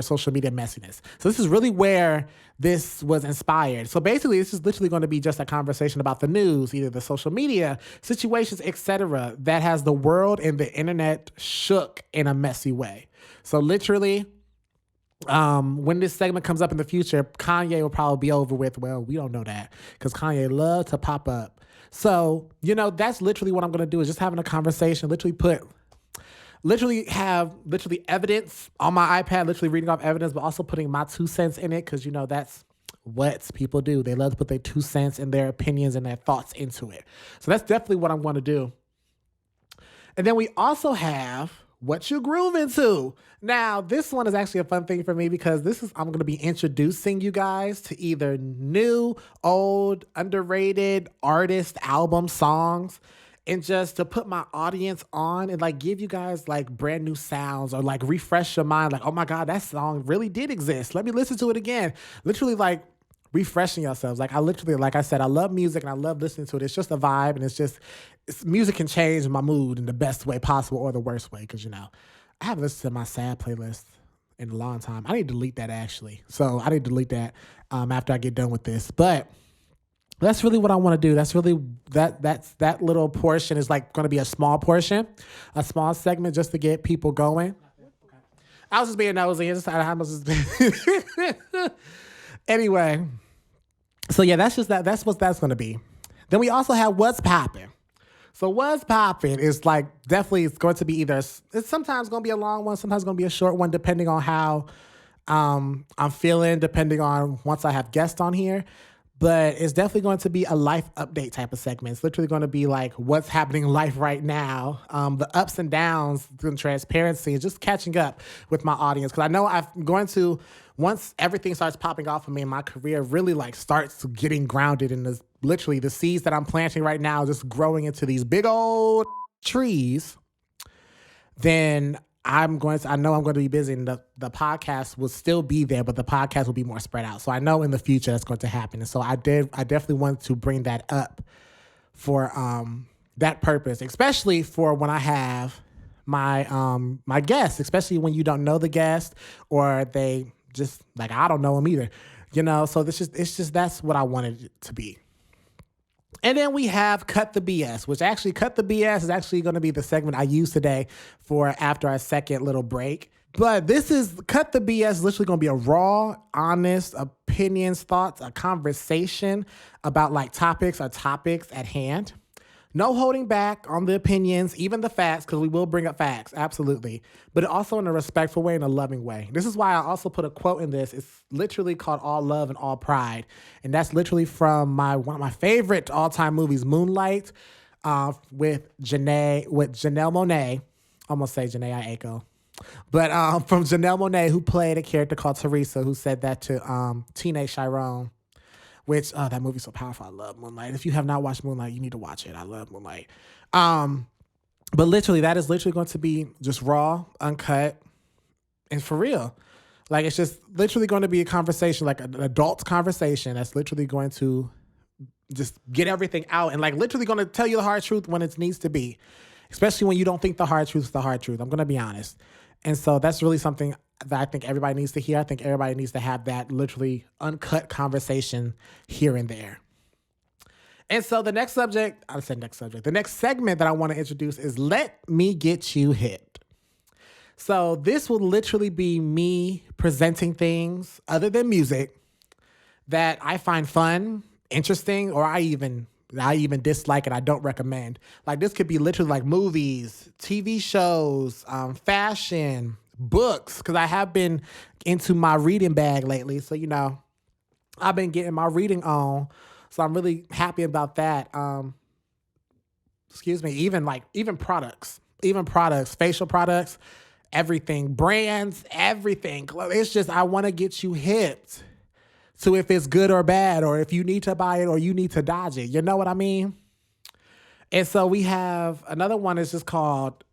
social media messiness. So this is really where this was inspired. So basically, this is literally going to be just a conversation about the news, either the social media situations, etc., that has the world and the internet shook in a messy way. So literally, when this segment comes up in the future, Kanye will probably be over with. Well, we don't know that because Kanye loves to pop up. So, that's literally what I'm going to do is just having a conversation, literally have evidence on my iPad, literally reading off evidence, but also putting my 2 cents in it because, that's what people do. They love to put their 2 cents and their opinions and their thoughts into it. So that's definitely what I'm going to do. And then we also have what you grooving to. Now, this one is actually a fun thing for me because I'm going to be introducing you guys to either new, old, underrated artist album songs, and just to put my audience on and like give you guys like brand new sounds or like refresh your mind. Like, oh my God, that song really did exist. Let me listen to it again. Literally like refreshing yourselves. Like like I said, I love music and I love listening to it. It's just a vibe, and music can change my mood in the best way possible or the worst way. Cause I haven't listened to my sad playlist in a long time. I need to delete that actually. So I need to delete that after I get done with this. But that's really what I want to do. That's really that little portion is like going to be a small portion, a small segment just to get people going. I was just being nosy. Anyway, so yeah, that's what that's going to be. Then we also have What's Poppin'. So What's Poppin' is like definitely it's going to be it's sometimes going to be a long one, sometimes going to be a short one, depending on how I'm feeling, depending on once I have guests on here. But it's definitely going to be a life update type of segment. It's literally going to be like what's happening in life right now, the ups and downs, the transparency, and just catching up with my audience. Because I know I'm going to, once everything starts popping off of me and my career really like starts getting grounded in literally the seeds that I'm planting right now, just growing into these big old trees, then I know I'm going to be busy, and the podcast will still be there, but the podcast will be more spread out. So I know in the future that's going to happen. And so I definitely want to bring that up for that purpose, especially for when I have my guests, especially when you don't know the guest or they just like, I don't know them either, so that's what I wanted it to be. And then we have Cut the BS, which actually Cut the BS is actually going to be the segment I use today for after our second little break. But this is Cut the BS, literally going to be a raw, honest opinions, thoughts, a conversation about like topics at hand. No holding back on the opinions, even the facts, because we will bring up facts, absolutely. But also in a respectful way, in a loving way. This is why I also put a quote in this. It's literally called All Love and All Pride. And that's literally from one of my favorite all-time movies, Moonlight, with Janelle Monáe. Almost say Janae Aiko. But from Janelle Monáe, who played a character called Teresa, who said that to teenage Chiron. Which, that movie's so powerful. I love Moonlight. If you have not watched Moonlight, you need to watch it. I love Moonlight. But literally, that is literally going to be just raw, uncut, and for real. Like, it's just literally going to be a conversation, like an adult conversation that's literally going to just get everything out and like literally going to tell you the hard truth when it needs to be. Especially when you don't think the hard truth is the hard truth. I'm going to be honest. And so that's really something that I think everybody needs to hear. I think everybody needs to have that literally uncut conversation here and there. And so the next segment that I want to introduce is Let Me Get You Hip. So this will literally be me presenting things other than music that I find fun, interesting, or I even dislike it. I don't recommend. Like this could be literally like movies, TV shows, fashion, books, because I have been into my reading bag lately. So, I've been getting my reading on. So I'm really happy about that. Even products, facial products, everything, brands, everything. It's just, I want to get you hipped to if it's good or bad, or if you need to buy it or you need to dodge it. You know what I mean? And so we have another one that's just called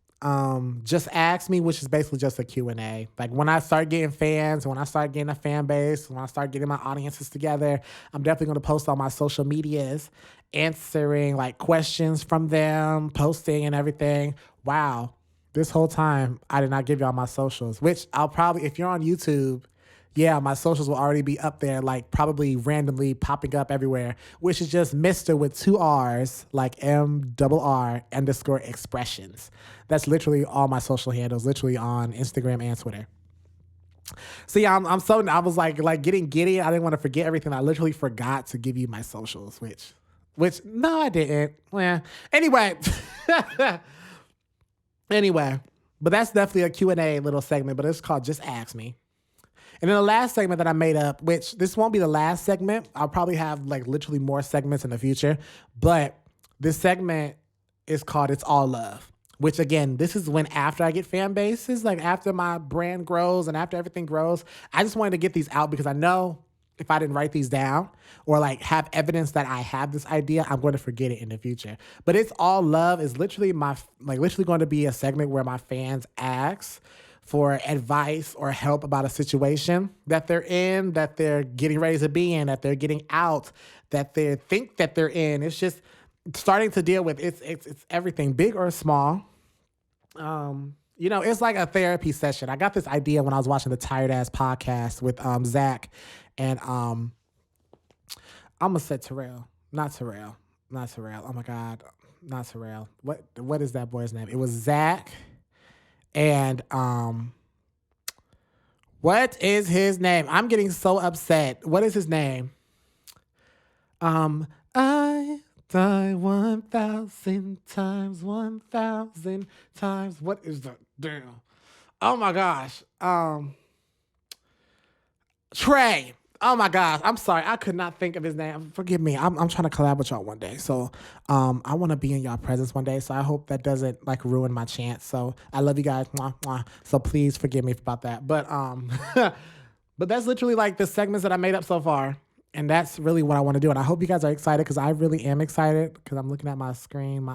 Just Ask Me, which is basically just a Q&A. Like when I start getting fans, when I start getting a fan base, when I start getting my audiences together, I'm definitely going to post on my social medias, answering like questions from them, posting and everything. Wow. This whole time, I did not give y'all my socials, which I'll probably, if you're on YouTube, yeah, my socials will already be up there, like probably randomly popping up everywhere, which is just Mr. with 2 R's, like MRR_expressions. That's literally all my social handles, literally on Instagram and Twitter. So yeah, I was like getting giddy. I didn't want to forget everything. I literally forgot to give you my socials, which no, I didn't. Well, anyway, but that's definitely a Q&A little segment, but it's called Just Ask Me. And then the last segment that I made up, which this won't be the last segment. I'll probably have like literally more segments in the future. But this segment is called It's All Love. which again, this is when after I get fan bases, like after my brand grows and after everything grows, I just wanted to get these out because I know if I didn't write these down or like have evidence that I have this idea, I'm going to forget it in the future. But it's all love is literally literally going to be a segment where my fans ask for advice or help about a situation that they're in, that they're getting ready to be in, that they're getting out, that they think that they're in. It's just starting to deal with it's everything, big or small. It's like a therapy session. I got this idea when I was watching the Tired Ass podcast with Zach and I'm gonna say Terrell. Not Terrell. Not Terrell. Oh my God. Not Terrell. What is that boy's name? It was Zach and what is his name? I'm getting so upset. What is his name? I die 1,000 times, 1,000 times. What is the damn? Oh my gosh. Trey. Oh my gosh. I'm sorry. I could not think of his name. Forgive me. I'm trying to collab with y'all one day. So I want to be in y'all presence one day. So I hope that doesn't like ruin my chance. So I love you guys. Mwah, mwah. So please forgive me about that. But but that's literally like the segments that I made up so far. And that's really what I want to do. And I hope you guys are excited because I really am excited because I'm looking at my screen.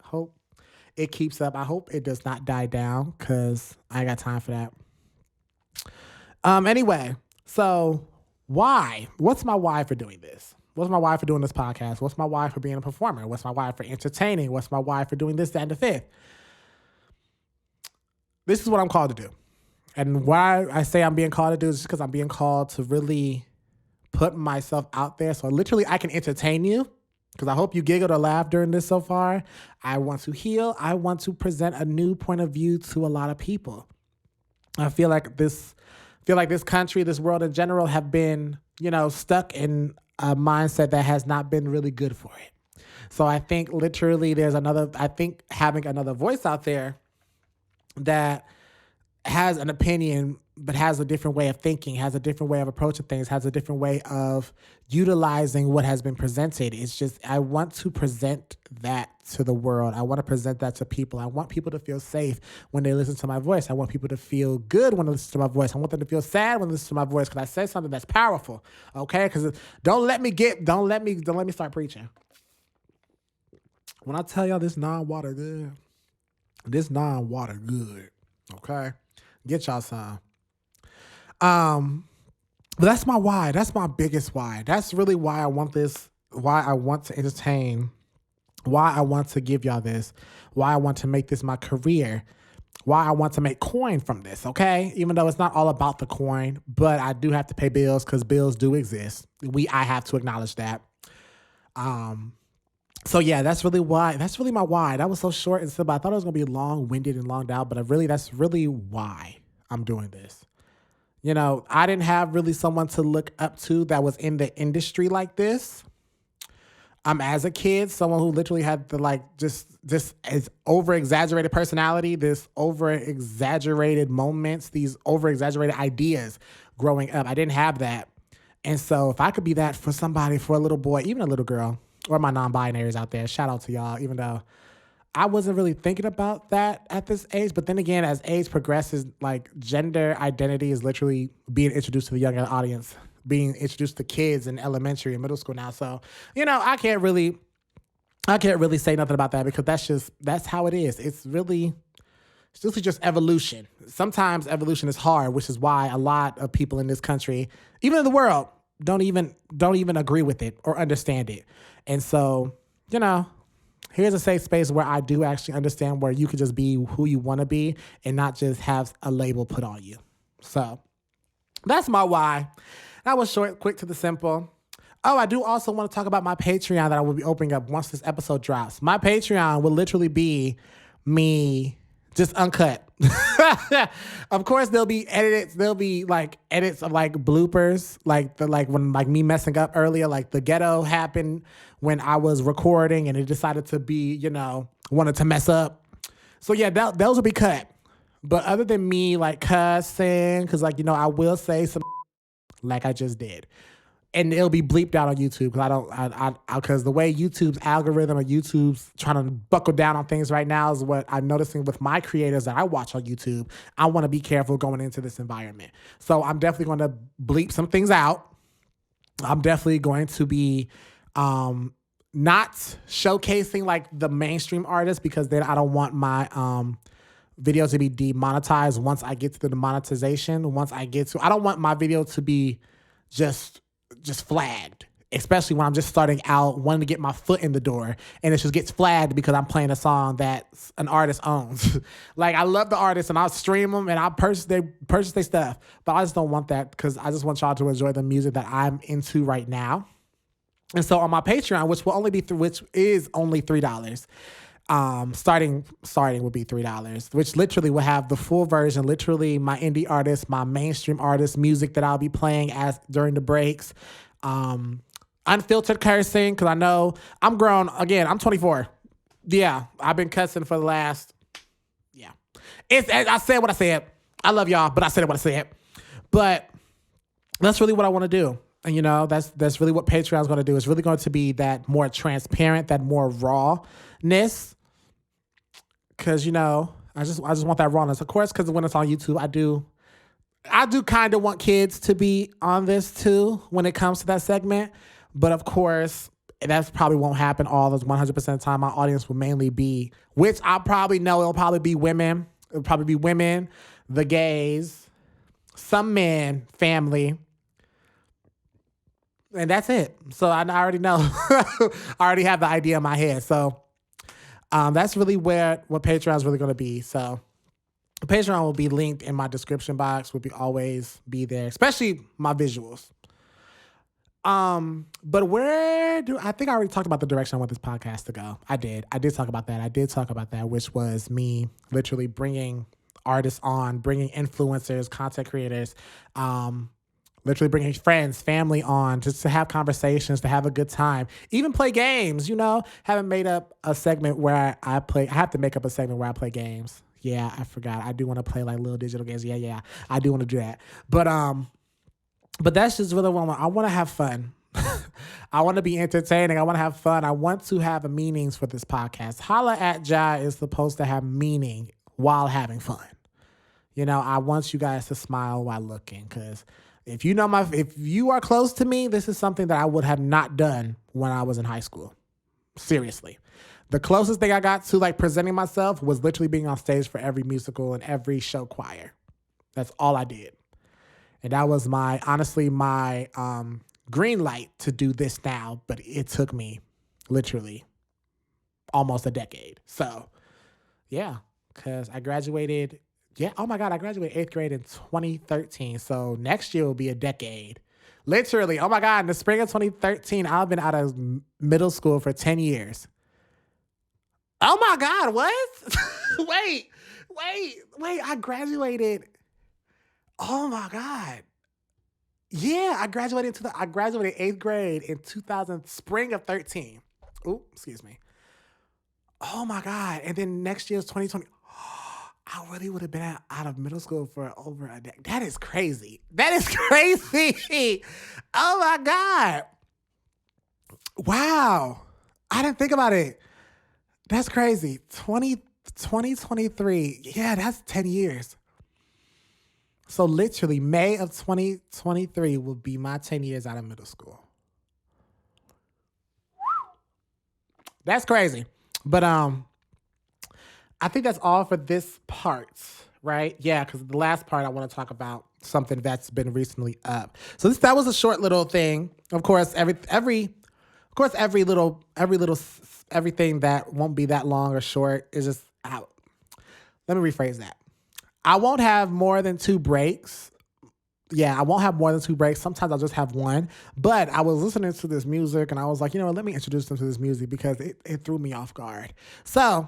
Hope it keeps up. I hope it does not die down because I got time for that. Anyway, so why? What's my why for doing this? What's my why for doing this podcast? What's my why for being a performer? What's my why for entertaining? What's my why for doing this, that, and the fifth? This is what I'm called to do. And why I say I'm being called to do is just because I'm being called to really put myself out there. So literally I can entertain you because I hope you giggled or laughed during this so far. I want to heal. I want to present a new point of view to a lot of people. I feel like this country, this world in general have been, stuck in a mindset that has not been really good for it. So I think literally having another voice out there that has an opinion but has a different way of thinking, has a different way of approaching things, has a different way of utilizing what has been presented. It's just, I want to present that to the world. I want to present that to people. I want people to feel safe when they listen to my voice. I want people to feel good when they listen to my voice. I want them to feel sad when they listen to my voice because I say something that's powerful, okay? Because don't let me start preaching. When I tell y'all this non-water good, okay? Get y'all some. But that's my why. That's my biggest why. That's really why I want this, why I want to entertain, why I want to give y'all this, why I want to make this my career, why I want to make coin from this, okay? Even though it's not all about the coin, but I do have to pay bills because bills do exist. I have to acknowledge that. So yeah, that's really why. That's really my why. That was so short and simple. I thought it was going to be long-winded and longed out, but that's really why I'm doing this. I didn't have really someone to look up to that was in the industry like this. As a kid, someone who literally had the just as over-exaggerated personality, this over-exaggerated moments, these over-exaggerated ideas growing up. I didn't have that. And so if I could be that for somebody, for a little boy, even a little girl, or my non-binaries out there, shout out to y'all, even though I wasn't really thinking about that at this age. But then again, as age progresses, gender identity is literally being introduced to the younger audience, being introduced to kids in elementary and middle school now. So, I can't really say nothing about that because that's how it is. It's really just evolution. Sometimes evolution is hard, which is why a lot of people in this country, even in the world, don't even agree with it or understand it. And so, here's a safe space where I do actually understand where you can just be who you want to be and not just have a label put on you. So that's my why. That was short, quick to the simple. Oh, I do also want to talk about my Patreon that I will be opening up once this episode drops. My Patreon will literally be me just uncut. Of course, there'll be edits. There'll be edits of bloopers, when me messing up earlier, the ghetto happened when I was recording and it decided to be, wanted to mess up. So yeah, those will be cut. But other than me cussing, because I will say some like I just did. and it'll be bleeped out on YouTube because because the way YouTube's algorithm or YouTube's trying to buckle down on things right now is what I'm noticing with my creators that I watch on YouTube. I want to be careful going into this environment. So I'm definitely going to bleep some things out. I'm definitely going to be not showcasing like the mainstream artists because then I don't want my video to be demonetized once I get to the monetization. I don't want my video to be just flagged, especially when I'm just starting out, wanting to get my foot in the door, and it just gets flagged because I'm playing a song that an artist owns. Like, I love the artist, and I'll stream them, and I'll purchase their stuff, but I just don't want that because I just want y'all to enjoy the music that I'm into right now. And so on my Patreon, which is only $3, starting will be $3, which literally will have the full version, literally my indie artists, my mainstream artists, music that I'll be playing during the breaks, unfiltered cursing, because I know I'm grown. Again, I'm 24. Yeah, I've been cussing for the last, yeah. I said what I said. I love y'all, but I said what I said. But that's really what I want to do. And, you know, that's really what Patreon's going to do. It's really going to be that more transparent, that more rawness. Because, you know, I just want that rawness. Of course, because when it's on YouTube, I do kind of want kids to be on this too when it comes to that segment. But of course, that probably won't happen all this 100% of the time. My audience will mainly be, which I probably know it'll probably be women. It'll probably be women, the gays, some men, family. And that's it. So I already know. I already have the idea in my head. So that's really what Patreon is really going to be. So Patreon will be linked in my description box. Will always be there, especially my visuals. But I think I already talked about the direction I want this podcast to go. I did talk about that. Which was me literally bringing artists on, bringing influencers, content creators, literally bringing friends, family on just to have conversations, to have a good time, even play games, you know. Haven't made up a segment where I have to make up a segment where I play games. Yeah, I forgot. I do want to play like little digital games. Yeah. I do want to do that. But that's just really what I want to have fun. I want to be entertaining. I want to have fun. I want to have meanings for this podcast. Holla at Jiayre is supposed to have meaning while having fun. You know, I want you guys to smile while looking, because if you are close to me, this is something that I would have not done when I was in high school. Seriously. The closest thing I got to like presenting myself was literally being on stage for every musical and every show choir. That's all I did. And that was my green light to do this now, but it took me literally almost a decade. So yeah, because I graduated. Yeah. Oh my God. I graduated 8th grade in 2013. So next year will be a decade. Literally. Oh my God. In the spring of 2013, I've been out of middle school for 10 years. Oh my God. What? Wait. I graduated. Oh my God. Yeah. I graduated 8th grade in spring of 13. Oh, excuse me. Oh my God. And then next year's 2020. I really would have been out of middle school for over a decade. That is crazy. Oh my God. Wow. I didn't think about it. That's crazy. 2023. Yeah, that's 10 years. So literally May of 2023 will be my 10 years out of middle school. That's crazy. But I think that's all for this part, right? Yeah, because the last part I want to talk about something that's been recently up. So that was a short little thing. Of course, everything that won't be that long or short is just out. Let me rephrase that. I won't have more than 2 breaks. Yeah, I won't have more than 2 breaks. Sometimes I'll just have one. But I was listening to this music and I was like, you know what, let me introduce them to this music because it threw me off guard. So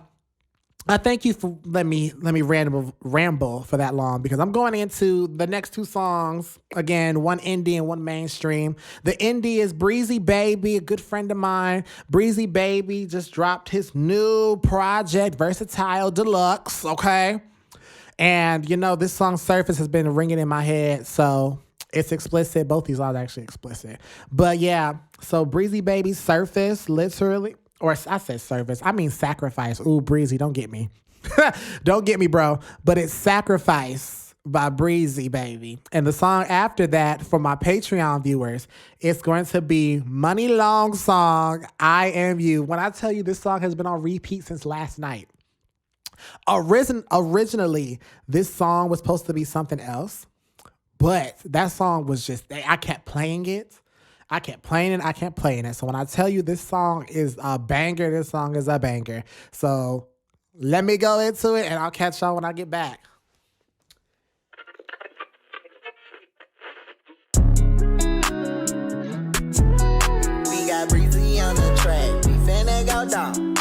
I thank you for let me ramble for that long, because I'm going into the next 2 songs. Again, one indie and one mainstream. The indie is Breezy Baby, a good friend of mine. Breezy Baby just dropped his new project, Versatile Deluxe, okay? And, you know, this song Surface has been ringing in my head. So It's explicit. Both these are actually explicit. But yeah, so Breezy Baby Surface, literally, or I said Surface, I mean Sacrifice. Ooh, Breezy, don't get me. Don't get me, bro. But it's Sacrifice by Breezy Baby. And the song after that, for my Patreon viewers, it's going to be Money Long song, I Am You. When I tell you this song has been on repeat since last night. Originally, this song was supposed to be something else. But that song was just, I kept playing it. I kept playing it. I kept playing it. So when I tell you this song is a banger, this song is a banger. So let me go into it and I'll catch y'all when I get back. We got Breezy on the track. We finna go down.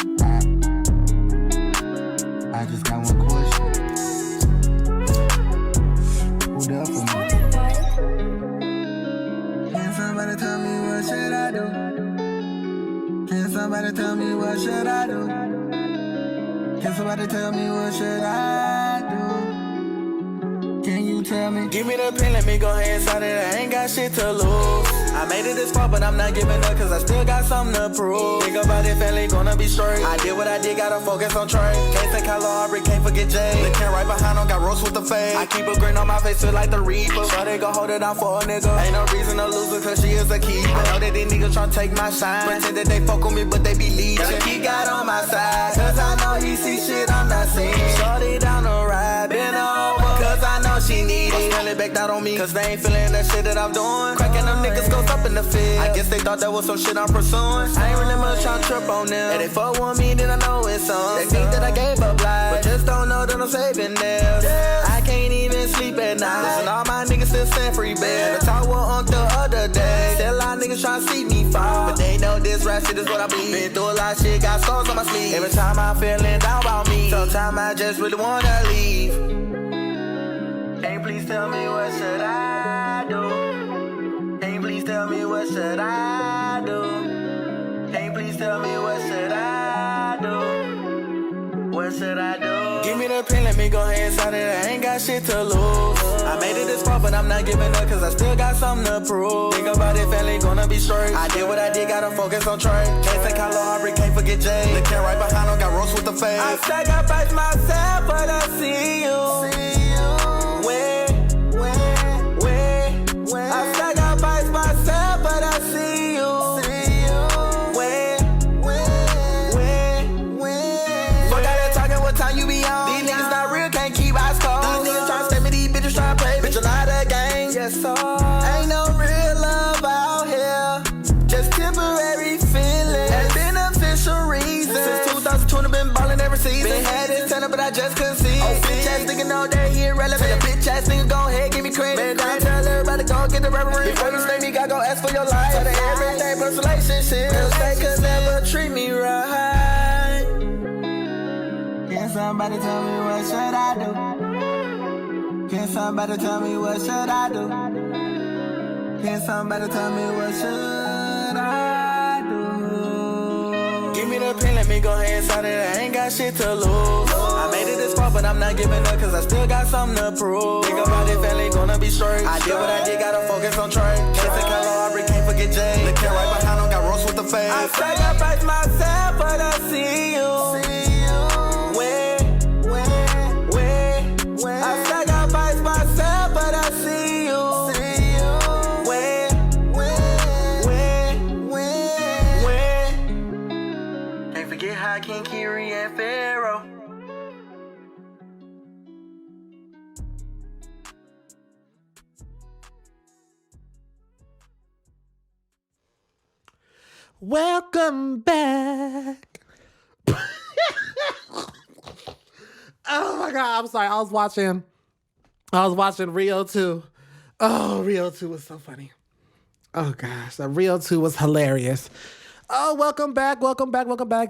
I just got one question. Who there for me? Can somebody tell me what should I do? Can somebody tell me what should I do? Can somebody tell me what should I do? Can you tell me? Give me the pen, let me go ahead and sign it. I ain't got shit to lose. I made it this far, but I'm not giving up, cause I still got something to prove. Think about it, family gonna be straight. I did what I did, gotta focus on trade. Can't say Kylo Aubrey, can't forget Jay. Looking right behind him, got roast with the fade. I keep a grin on my face, feel like the Reaper. So they gon' hold it down for a nigga. Ain't no reason to lose her, cause she is a keeper. I know that these niggas tryna take my shine. Pretend that they fuck with me, but they be leeching. He got on my side, cause I know he see shit I'm not seeing. Shorty down the ride, been over, cause I know she need it. Really backed out on me, cause they ain't feeling that shit that I'm doing. Cracking them niggas goes up in the field. I guess they thought that was some shit I'm pursuing. I ain't really much tryna trip on them. And they fuck with me, then I know it's on. They think that I gave up life, but just don't know that I'm saving theirs. I can't even sleep at night. Listen, all my niggas still send free bail. The talk with Unc the other day. Still a lot of niggas tryna see me fall, but they know this rap shit is what I bleed. Been through a lot of shit, got scars on my sleeve. Every time I'm feeling down about me, sometimes I just really wanna leave. Hey, please tell me what should I do? Hey, please tell me what should I do? Hey, please tell me what should I do? What should I do? Give me the pen, let me go ahead and sign it. I ain't got shit to lose. I made it this far, but I'm not giving up, cause I still got something to prove. Think about it, family gonna be straight. I did what I did, gotta focus on trade. Can't say Kylo Aubrey, can't forget Jay. Looking right behind him, got roast with the fade. I sacrifice myself, but I see you. I sacrifice myself, but I see you. Fuck all that talking, what time you be on? These niggas not real, can't keep eyes closed. These niggas tryna stay me, these bitches tryna play. Bitch, I'm not a gang. Yes, sir. Ain't no real love out here, just temporary feelings and beneficial reasons. Since 2020, been ballin' every season. Been had this turn up, but I just couldn't see. Oh, bitch ass nigga know that he irrelevant. A bitch ass nigga go ahead, give me credit. Man, I tell everybody go get the reverend. Before you stay me, gotta go ask for your life. So the everyday plus relationship. Real estate could never treat me right. Can somebody tell me what should I do? Can somebody tell me what should I do? Can somebody tell me what should I do? Give me the pen, let me go ahead and sign it. I ain't got shit to lose. I made it this far, but I'm not giving up, cause I still got something to prove. Think about it, family gonna be straight. I did what I did, gotta focus on trade. Can't say Kylo Aubrey, can't forget Jay. Looking right behind him, got roast with the fade. I sacrifice myself, but I see you. I sacrifice myself, but I see you. Can't forget how King Kiri and Pharaoh. Welcome back. Oh my God, I'm sorry. I was watching Rio 2. Oh, Rio 2 was so funny. Oh gosh, that Rio 2 was hilarious. Oh, welcome back.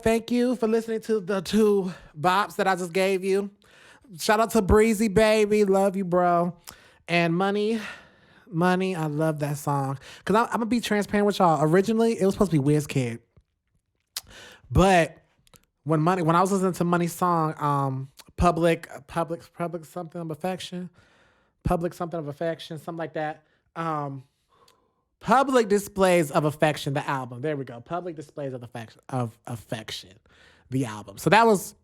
Thank you for listening to the 2 bops that I just gave you. Shout out to Breezy Baby. Love you, bro. And Money, I love that song. Because I'm going to be transparent with y'all. Originally, it was supposed to be WizKid. But when I was listening to Money's song, Public something of affection, something like that. Public Displays of Affection, the album. There we go. Public Displays of Affection, the album. So that was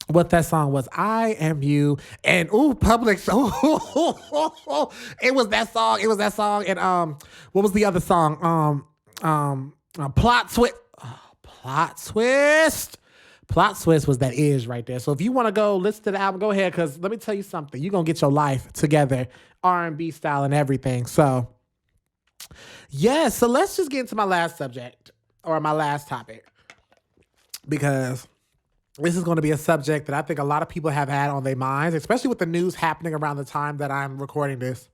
what that song was. I Am You. And Public. It was that song. It was that song. And what was the other song? Plot Twist. Plot Twist. Plot Twist was that Is right there. So if you want to go listen to the album, go ahead, because let me tell you something. You're going to get your life together, R&B style and everything. So yeah, so let's just get into my last subject, or my last topic, because this is going to be a subject that I think a lot of people have had on their minds, especially with the news happening around the time that I'm recording this.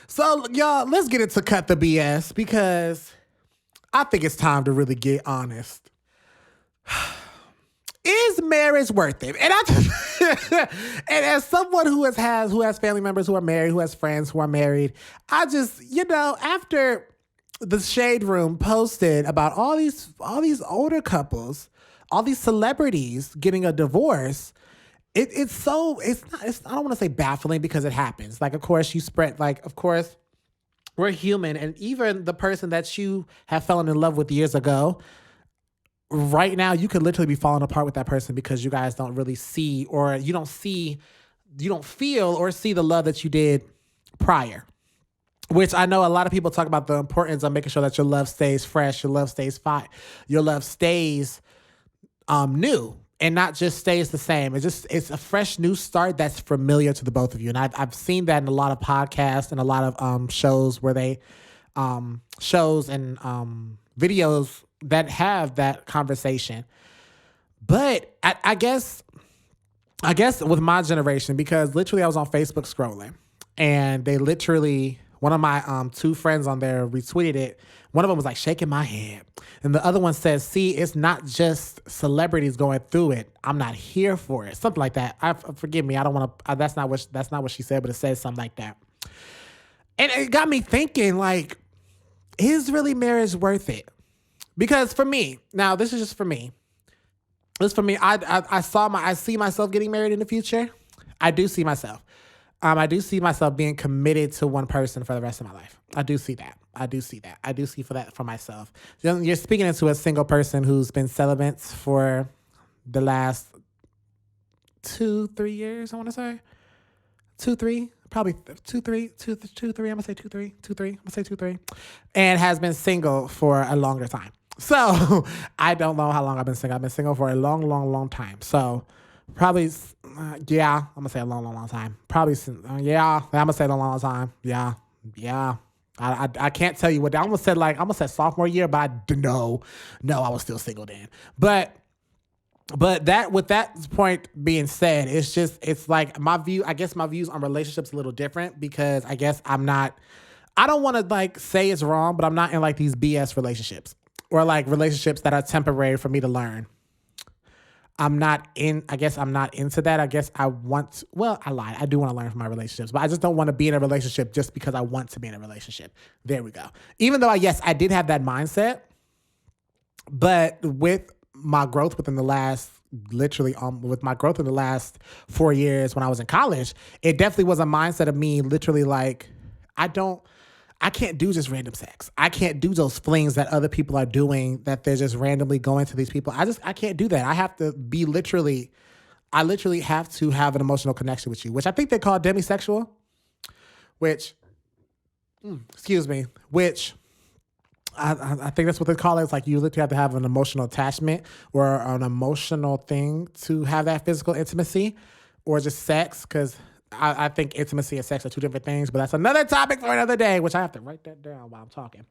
So y'all, let's get into Cut the BS, because I think it's time to really get honest. Is marriage worth it? And I just, and as someone who has family members who are married, who has friends who are married, I just, after the Shade Room posted about all these older couples, all these celebrities getting a divorce, it's I don't want to say baffling, because it happens. Like, of course, we're human, and even the person that you have fallen in love with years ago, right now, you could literally be falling apart with that person because you guys don't really see, or you don't feel or see the love that you did prior. Which I know a lot of people talk about the importance of making sure that your love stays fresh, your love stays your love stays new, and not just stays the same. It's a fresh new start that's familiar to the both of you. And I've seen that in a lot of podcasts and a lot of shows where they shows and videos that have that conversation. But I guess with my generation, because literally I was on Facebook scrolling, and they literally, one of my two friends on there retweeted it. One of them was like shaking my head, and the other one says, "See, it's not just celebrities going through it. I'm not here for it." Something like that. Forgive me. I don't want to. That's not what she said, but it says something like that. And it got me thinking, like, is really marriage worth it? Because for me, now this is just for me. This for me. I see myself getting married in the future. I do see myself. I do see myself being committed to one person for the rest of my life. I do see that. I do see for myself. You're speaking into a single person who's been celibate for the last 2-3 years, I want to say. 2-3, probably 2-3. I'm going to say 2-3. And has been single for a longer time. So I don't know how long I've been single. I've been single for a long, long, long time. So probably, I'm going to say a long, long, long time. Probably, I'm going to say a long, long time. Yeah. I can't tell you what, I almost said sophomore year, but no, I was still single then. But that, with that point being said, it's like my views on relationships a little different, because I guess I don't want to like say it's wrong, but I'm not in like these BS relationships, or like relationships that are temporary for me to learn. I guess I'm not into that. I guess I lied. I do want to learn from my relationships, but I just don't want to be in a relationship just because I want to be in a relationship. There we go. Even though I did have that mindset, but with my growth within the last, with my growth in the last 4 years when I was in college, it definitely was a mindset of me literally like, I can't do just random sex. I can't do those flings that other people are doing, that they're just randomly going to these people. I can't do that. I have to be I literally have to have an emotional connection with you, which I think they call demisexual, which I think that's what they call it. It's like you literally have to have an emotional attachment or an emotional thing to have that physical intimacy, or just sex, because I think intimacy and sex are two different things, but that's another topic for another day, which I have to write that down while I'm talking.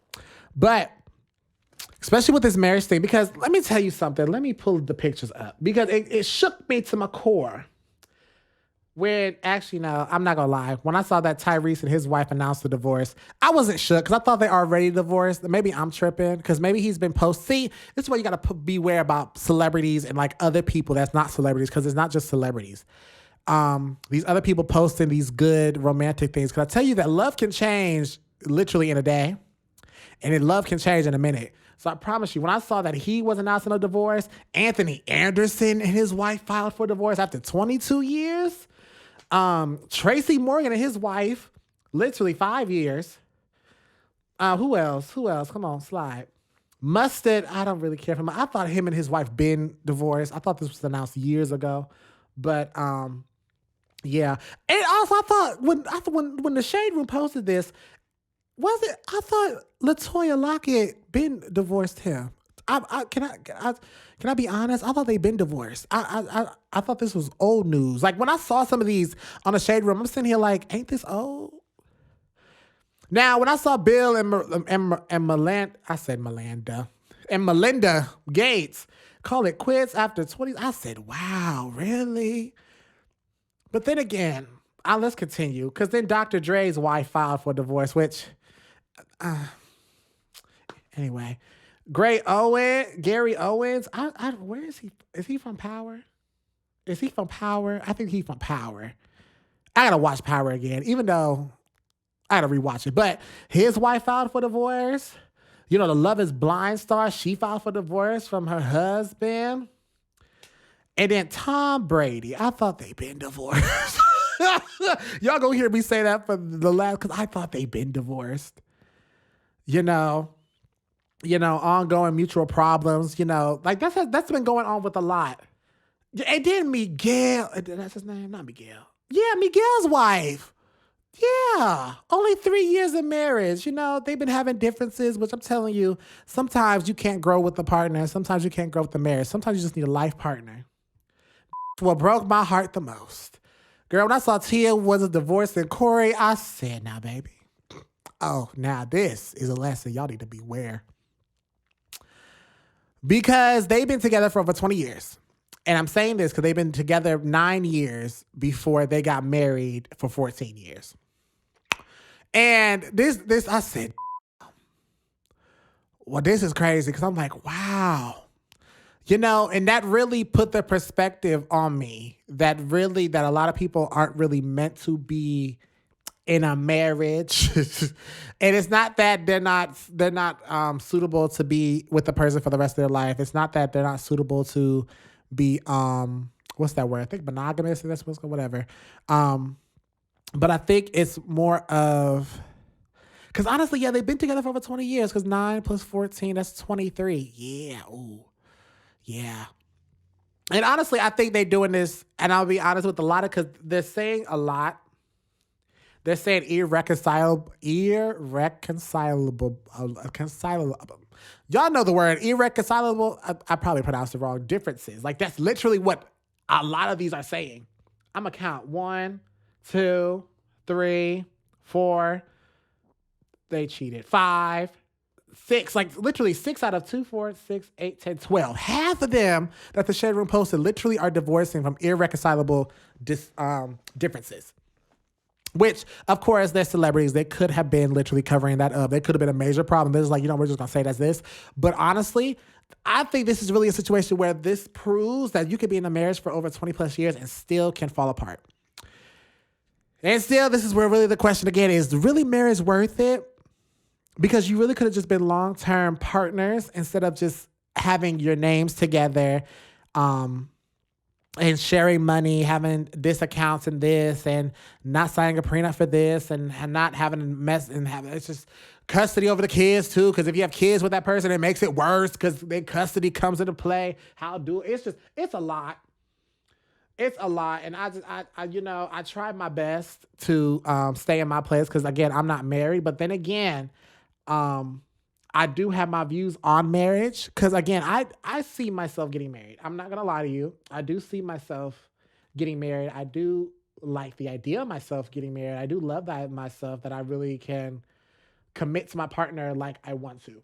But especially with this marriage thing, because let me tell you something. Let me pull the pictures up, because it shook me to my core. When, actually, no, I'm not going to lie. When I saw that Tyrese and his wife announced the divorce, I wasn't shook, because I thought they already divorced. Maybe I'm tripping, because maybe he's been See, this is why you got to beware about celebrities and like other people that's not celebrities, because it's not just celebrities. These other people posting these good romantic things. Because I tell you that love can change literally in a day, and love can change in a minute. So I promise you, when I saw that he was announcing a divorce, Anthony Anderson and his wife filed for divorce after 22 years. Tracy Morgan and his wife Literally 5 years. Who else? Who else? Come on, slide. Mustard, I don't really care for him. I thought him and his wife been divorced. I thought this was announced years ago. But yeah. And also I thought when the Shade Room posted this, was it? I thought LaToya Lockett been divorced him. Can I be honest? I thought they been divorced. I thought this was old news. Like when I saw some of these on the Shade Room, I'm sitting here like, ain't this old? Now, when I saw Bill and Melinda Gates call it quits after 20, I said, wow, really? But then again, let's continue. Because then Dr. Dre's wife filed for divorce, which, anyway. Gary Owens, where is he? Is he from Power? Is he from Power? I think he's from Power. I gotta watch Power again, even though I gotta rewatch it. But his wife filed for divorce. You know, the Love is Blind star, she filed for divorce from her husband. And then Tom Brady, I thought they been divorced. Y'all gonna hear me say that for the last, because I thought they been divorced. You know, ongoing mutual problems, like that's been going on with a lot. And then Miguel, that's his name? Not Miguel. Yeah, Miguel's wife. Yeah, only 3 years of marriage. They've been having differences, which I'm telling you, sometimes you can't grow with the partner. Sometimes you can't grow with the marriage. Sometimes you just need a life partner. What broke my heart the most, girl, when I saw Tia was divorcing Corey, I said, now, baby. Oh, now this is a lesson y'all need to beware. Because they've been together for over 20 years. And I'm saying this because they've been together 9 years before they got married for 14 years. And this I said, well, this is crazy because I'm like, wow. And that really put the perspective on me that a lot of people aren't really meant to be in a marriage. And it's not that they're not suitable to be with the person for the rest of their life. It's not that they're not suitable to be what's that word? I think monogamous, and that's whatever. But I think it's more of, because honestly, yeah, they've been together for over 20 years, because 9 plus 14, that's 23. Yeah, ooh. Yeah. And honestly, I think they're doing this, and I'll be honest with a lot of, because they're saying a lot. They're saying irreconcilable. Y'all know the word irreconcilable. I probably pronounced it wrong. Differences. Like that's literally what a lot of these are saying. I'm gonna count 1, 2, 3, 4. They cheated. 5, 6. Like literally 6 out of 2, 4, 6, 8, 10, 12. Half of them that the Shade Room posted literally are divorcing from irreconcilable differences. Which, of course, they're celebrities. They could have been literally covering that up. They could have been a major problem. This is like, we're just going to say that's this. But honestly, I think this is really a situation where this proves that you could be in a marriage for over 20 plus years and still can fall apart. And still, this is where really the question again is, really marriage worth it? Because you really could have just been long-term partners instead of just having your names together, and sharing money, having this accounts and this, and not signing a prenup for this, and not having a mess, and it's just custody over the kids too. Because if you have kids with that person, it makes it worse because their custody comes into play. It's a lot. It's a lot, and I tried my best to stay in my place because again, I'm not married, but then again, I do have my views on marriage because, again, I see myself getting married. I'm not going to lie to you. I do see myself getting married. I do like the idea of myself getting married. I do love that myself, that I really can commit to my partner like I want to.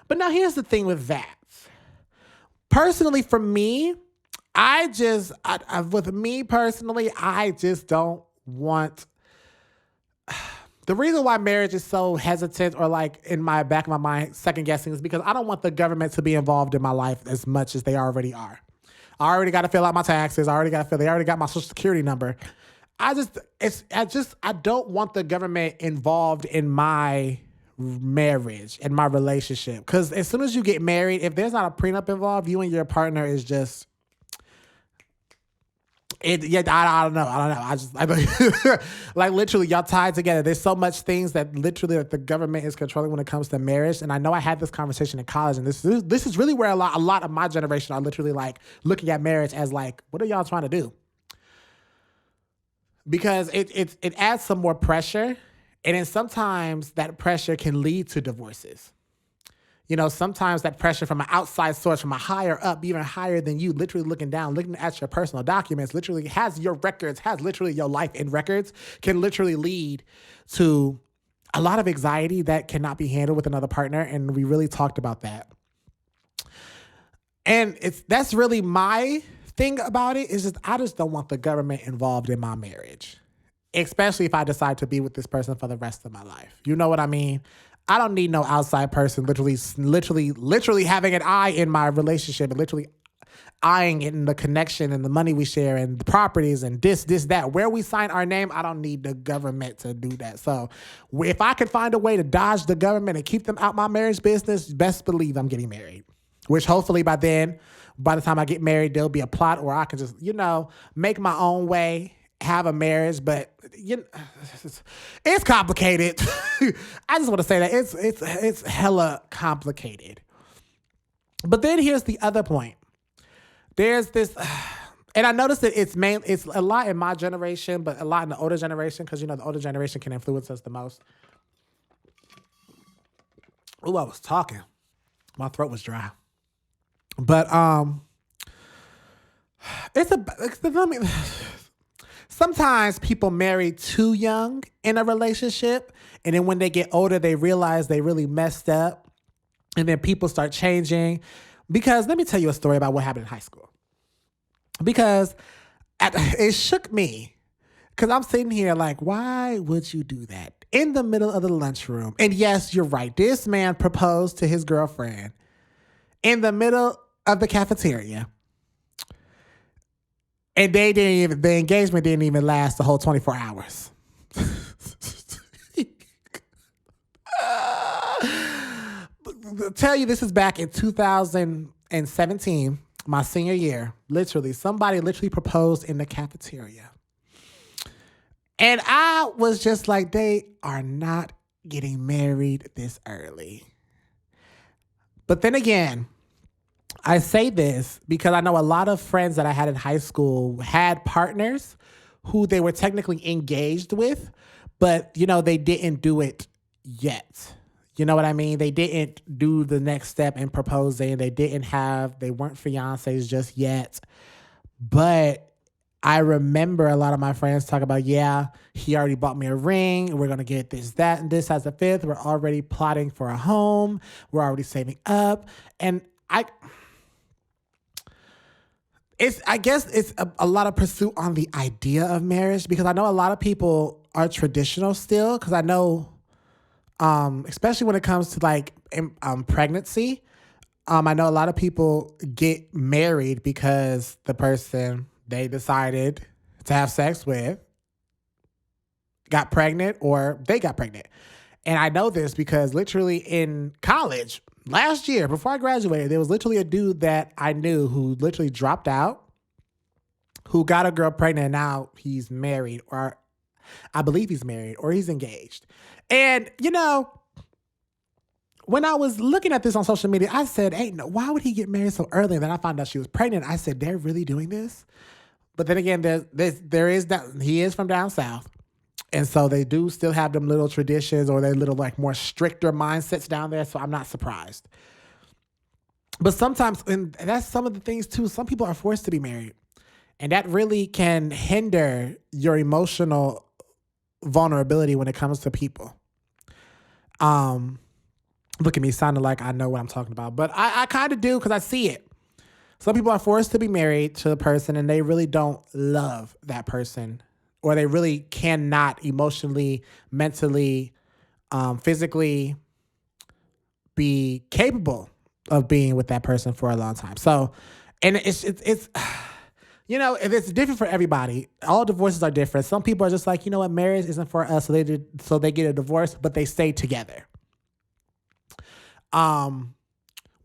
But now here's the thing with that. Personally, for me, I just don't want... The reason why marriage is so hesitant or like in my back of my mind second guessing is because I don't want the government to be involved in my life as much as they already are. I already got to fill out my taxes. They already got my social security number. I don't want the government involved in my marriage and my relationship. Because as soon as you get married, if there's not a prenup involved, you and your partner is just, I don't know. I like literally y'all tied together. There's so much things that literally like, the government is controlling when it comes to marriage. And I know I had this conversation in college, and this is really where a lot of my generation are literally like looking at marriage as like, what are y'all trying to do? Because it adds some more pressure, and then sometimes that pressure can lead to divorces. You know, sometimes that pressure from an outside source, from a higher up, even higher than you, literally looking down, looking at your personal documents, literally has your records, has literally your life in records, can literally lead to a lot of anxiety that cannot be handled with another partner. And we really talked about that. And that's really my thing about it, is just I just don't want the government involved in my marriage, especially if I decide to be with this person for the rest of my life. You know what I mean? I don't need no outside person literally having an eye in my relationship and literally eyeing it and the connection and the money we share and the properties and this, that. Where we sign our name, I don't need the government to do that. So if I could find a way to dodge the government and keep them out my marriage business, best believe I'm getting married. Which hopefully by the time I get married, there'll be a plot where I can just, make my own way, have a marriage, but it's complicated. I just want to say that it's hella complicated. But then here's the other point. There's this, and I noticed that it's a lot in my generation, but a lot in the older generation, because the older generation can influence us the most. Ooh, I was talking. My throat was dry. But sometimes people marry too young in a relationship, and then when they get older, they realize they really messed up, and then people start changing. Because let me tell you a story about what happened in high school. Because it shook me, because I'm sitting here like, why would you do that in the middle of the lunchroom? And yes, you're right. This man proposed to his girlfriend in the middle of the cafeteria. And the engagement didn't even last the whole 24 hours. Tell you this is back in 2017, my senior year. Somebody proposed in the cafeteria. And I was just like, they are not getting married this early. But then again, I say this because I know a lot of friends that I had in high school had partners who they were technically engaged with, but, they didn't do it yet. You know what I mean? They didn't do the next step in proposing. They weren't fiancés just yet. But I remember a lot of my friends talk about, yeah, he already bought me a ring. We're going to get this, that, and this as a fifth. We're already plotting for a home. We're already saving up. And I guess it's a lot of pursuit on the idea of marriage, because I know a lot of people are traditional still, because I know, especially when it comes to pregnancy, I know a lot of people get married because the person they decided to have sex with got pregnant, or they got pregnant. And I know this because literally in college, last year, before I graduated, there was literally a dude that I knew who literally dropped out, who got a girl pregnant, and now he's married, or I believe he's married, or he's engaged. And, when I was looking at this on social media, I said, hey, no, why would he get married so early? And then I found out she was pregnant. I said, they're really doing this? But then again, there is that he is from down south. And so they do still have them little traditions, or their little more stricter mindsets down there. So I'm not surprised. But sometimes, and that's some of the things too, some people are forced to be married. And that really can hinder your emotional vulnerability when it comes to people. Look at me sounding like I know what I'm talking about. But I kind of do, because I see it. Some people are forced to be married to a person, and they really don't love that person, or they really cannot emotionally, mentally, physically be capable of being with that person for a long time. So, and it's it's different for everybody. All divorces are different. Some people are just like, marriage isn't for us, so they get a divorce, but they stay together.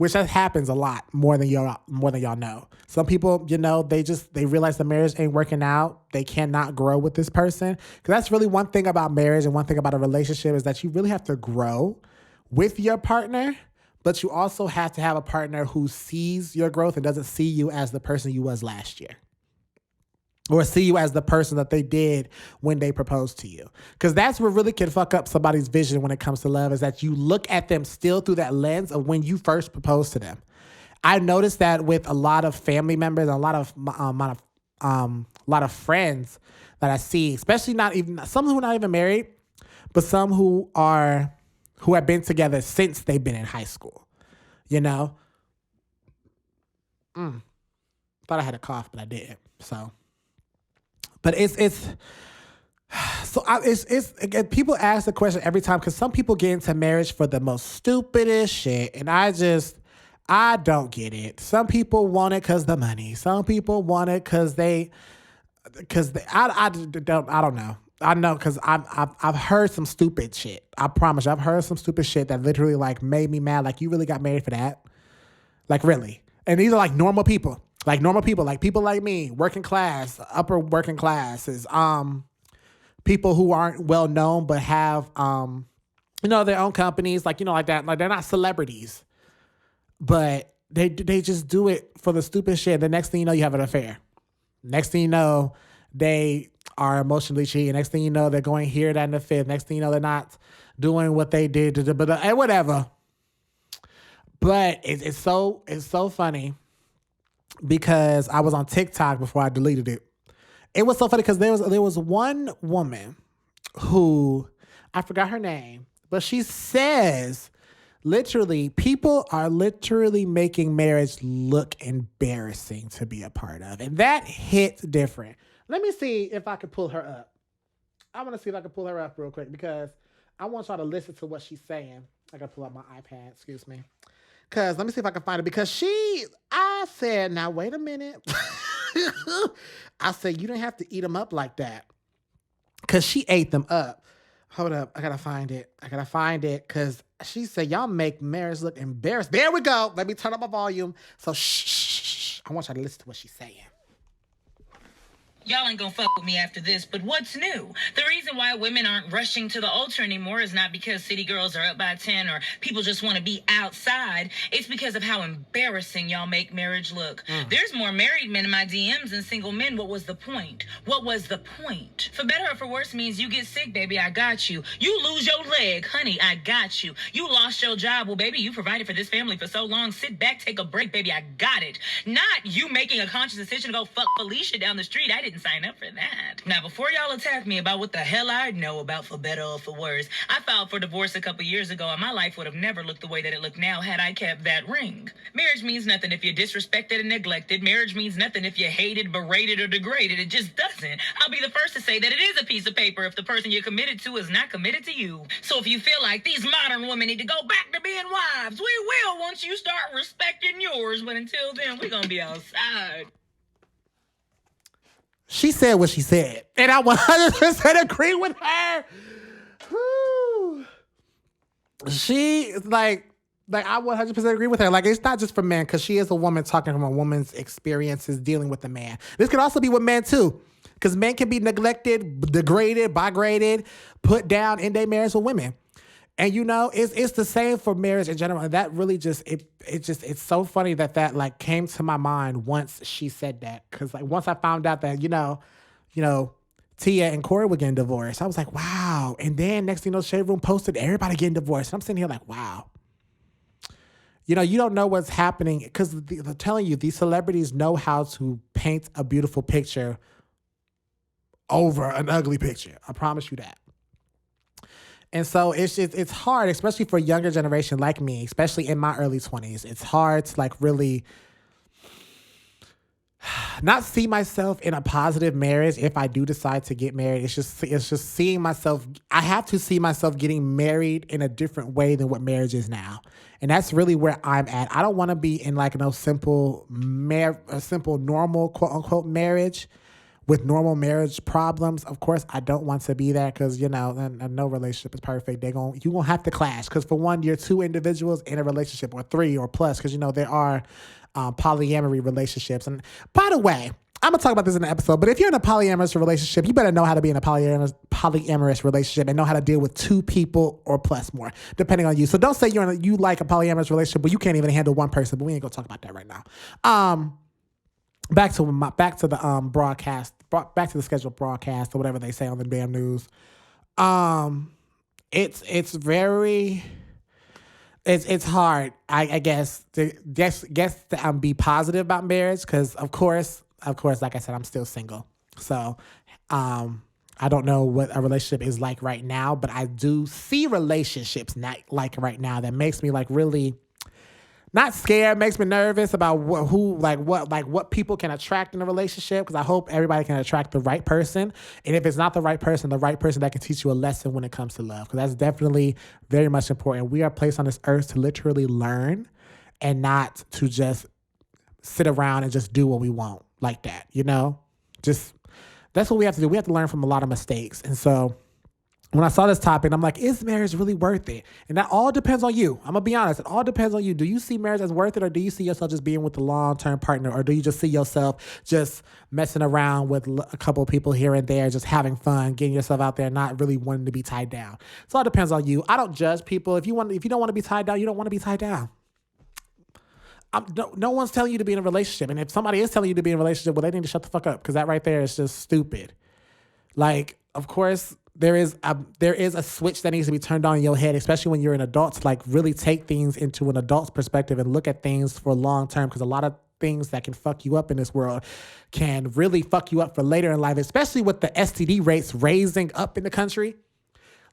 which that happens a lot more than y'all know. Some people, they realize the marriage ain't working out. They cannot grow with this person. Because that's really one thing about marriage and one thing about a relationship is that you really have to grow with your partner, but you also have to have a partner who sees your growth and doesn't see you as the person you was last year. Or see you as the person that they did when they proposed to you. Because that's what really can fuck up somebody's vision when it comes to love, is that you look at them still through that lens of when you first proposed to them. I noticed that with a lot of family members, a lot of friends that I see, especially some who are not even married, but some who have been together since they've been in high school. Thought I had a cough, but I didn't. But again, people ask the question every time, because some people get into marriage for the most stupidest shit, and I don't get it. Some people want it because the money. Some people want it because I don't know. I know because I've heard some stupid shit. I promise you, I've heard some stupid shit that literally like made me mad. Like, you really got married for that? Like, really? And these are like normal people. Like people like me, working class, upper working classes, people who aren't well known but have, their own companies, like that. Like, they're not celebrities, but they just do it for the stupid shit. The next thing you know, you have an affair. Next thing you know, they are emotionally cheating. Next thing you know, they're going here, that, and the fifth. Next thing you know, they're not doing what they did, but whatever. But it's so funny. Because I was on TikTok before I deleted it. It was so funny because there was one woman who, I forgot her name, but she says, literally, people are literally making marriage look embarrassing to be a part of. And that hits different. Let me see if I can pull her up. I want to see if I can pull her up real quick because I want y'all to listen to what she's saying. I got to pull up my iPad, excuse me. Because let me see if I can find it. Because I said, now wait a minute. I said, you didn't have to eat them up like that. Because she ate them up. Hold up. I got to find it. Because she said, y'all make marriage look embarrassing. There we go. Let me turn up my volume. So shh. I want y'all to listen to what she's saying. Y'all ain't gonna fuck with me after this, but what's new? The reason why women aren't rushing to the altar anymore is not because city girls are up by 10 or people just want to be outside. It's because of how embarrassing y'all make marriage look. There's more married men in my DMs than single men. What was the point? For better or for worse means you get sick, baby, I got you. You lose your leg, honey, I got you. You lost your job, well, baby, you provided for this family for so long. Sit back, take a break, baby, I got it. Not you making a conscious decision to go fuck Felicia down the street. I didn't sign up for that. Now, before y'all attack me about what the hell I know about for better or for worse, I filed for divorce a couple years ago, and my life would have never looked the way that it looked now had I kept that ring. Marriage means nothing if you're disrespected and neglected. Marriage means nothing if you're hated, berated, or degraded. It just doesn't. I'll be the first to say that it is a piece of paper if the person you're committed to is not committed to you. So if you feel like these modern women need to go back to being wives, we will once you start respecting yours. But until then, we're going to be outside. She said what she said. And I 100% agree with her. Whew. She, like I 100% agree with her. Like, it's not just for men, because she is a woman talking from a woman's experiences dealing with a man. This could also be with men, too. Because men can be neglected, degraded, bigraded, put down in their marriage with women. And it's the same for marriage in general. And that really it's so funny that like came to my mind once she said that. Cause like once I found out that, Tia and Corey were getting divorced, I was like, wow. And then next thing you know, Shade Room posted everybody getting divorced. And I'm sitting here like, wow. You don't know what's happening. Because I'm telling you, these celebrities know how to paint a beautiful picture over an ugly picture. I promise you that. And so it's hard, especially for a younger generation like me, especially in my early 20s. It's hard to like really not see myself in a positive marriage if I do decide to get married. It's just seeing myself. I have to see myself getting married in a different way than what marriage is now. And that's really where I'm at. I don't want to be in like simple normal quote unquote marriage with normal marriage problems. Of course, I don't want to be that because, and no relationship is perfect. You're going to have to clash because, for one, you're two individuals in a relationship, or three or plus, because, there are polyamory relationships. And by the way, I'm going to talk about this in the episode, but if you're in a polyamorous relationship, you better know how to be in a polyamorous relationship and know how to deal with two people or plus more, depending on you. So don't say you like a polyamorous relationship, but you can't even handle one person, but we ain't going to talk about that right now. Back to the broadcast, back to the scheduled broadcast or whatever they say on the damn news. It's hard, I guess, to be positive about marriage because, of course, like I said, I'm still single. So I don't know what a relationship is like right now, but I do see relationships not like right now that makes me like really not scared, makes me nervous about what people can attract in a relationship, because I hope everybody can attract the right person. And if it's not the right person that can teach you a lesson when it comes to love, because that's definitely very much important. We are placed on this earth to literally learn and not to just sit around and just do what we want like that, Just that's what we have to do. We have to learn from a lot of mistakes. And so when I saw this topic, I'm like, is marriage really worth it? And that all depends on you. I'm going to be honest. It all depends on you. Do you see marriage as worth it, or do you see yourself just being with a long-term partner, or do you just see yourself just messing around with a couple of people here and there, just having fun, getting yourself out there, not really wanting to be tied down? So it all depends on you. I don't judge people. If you don't want to be tied down, you don't want to be tied down. No one's telling you to be in a relationship. And if somebody is telling you to be in a relationship, well, they need to shut the fuck up, because that right there is just stupid. Like, of course, there is a switch that needs to be turned on in your head, especially when you're an adult, to like really take things into an adult's perspective and look at things for long term, because a lot of things that can fuck you up in this world can really fuck you up for later in life, especially with the STD rates raising up in the country.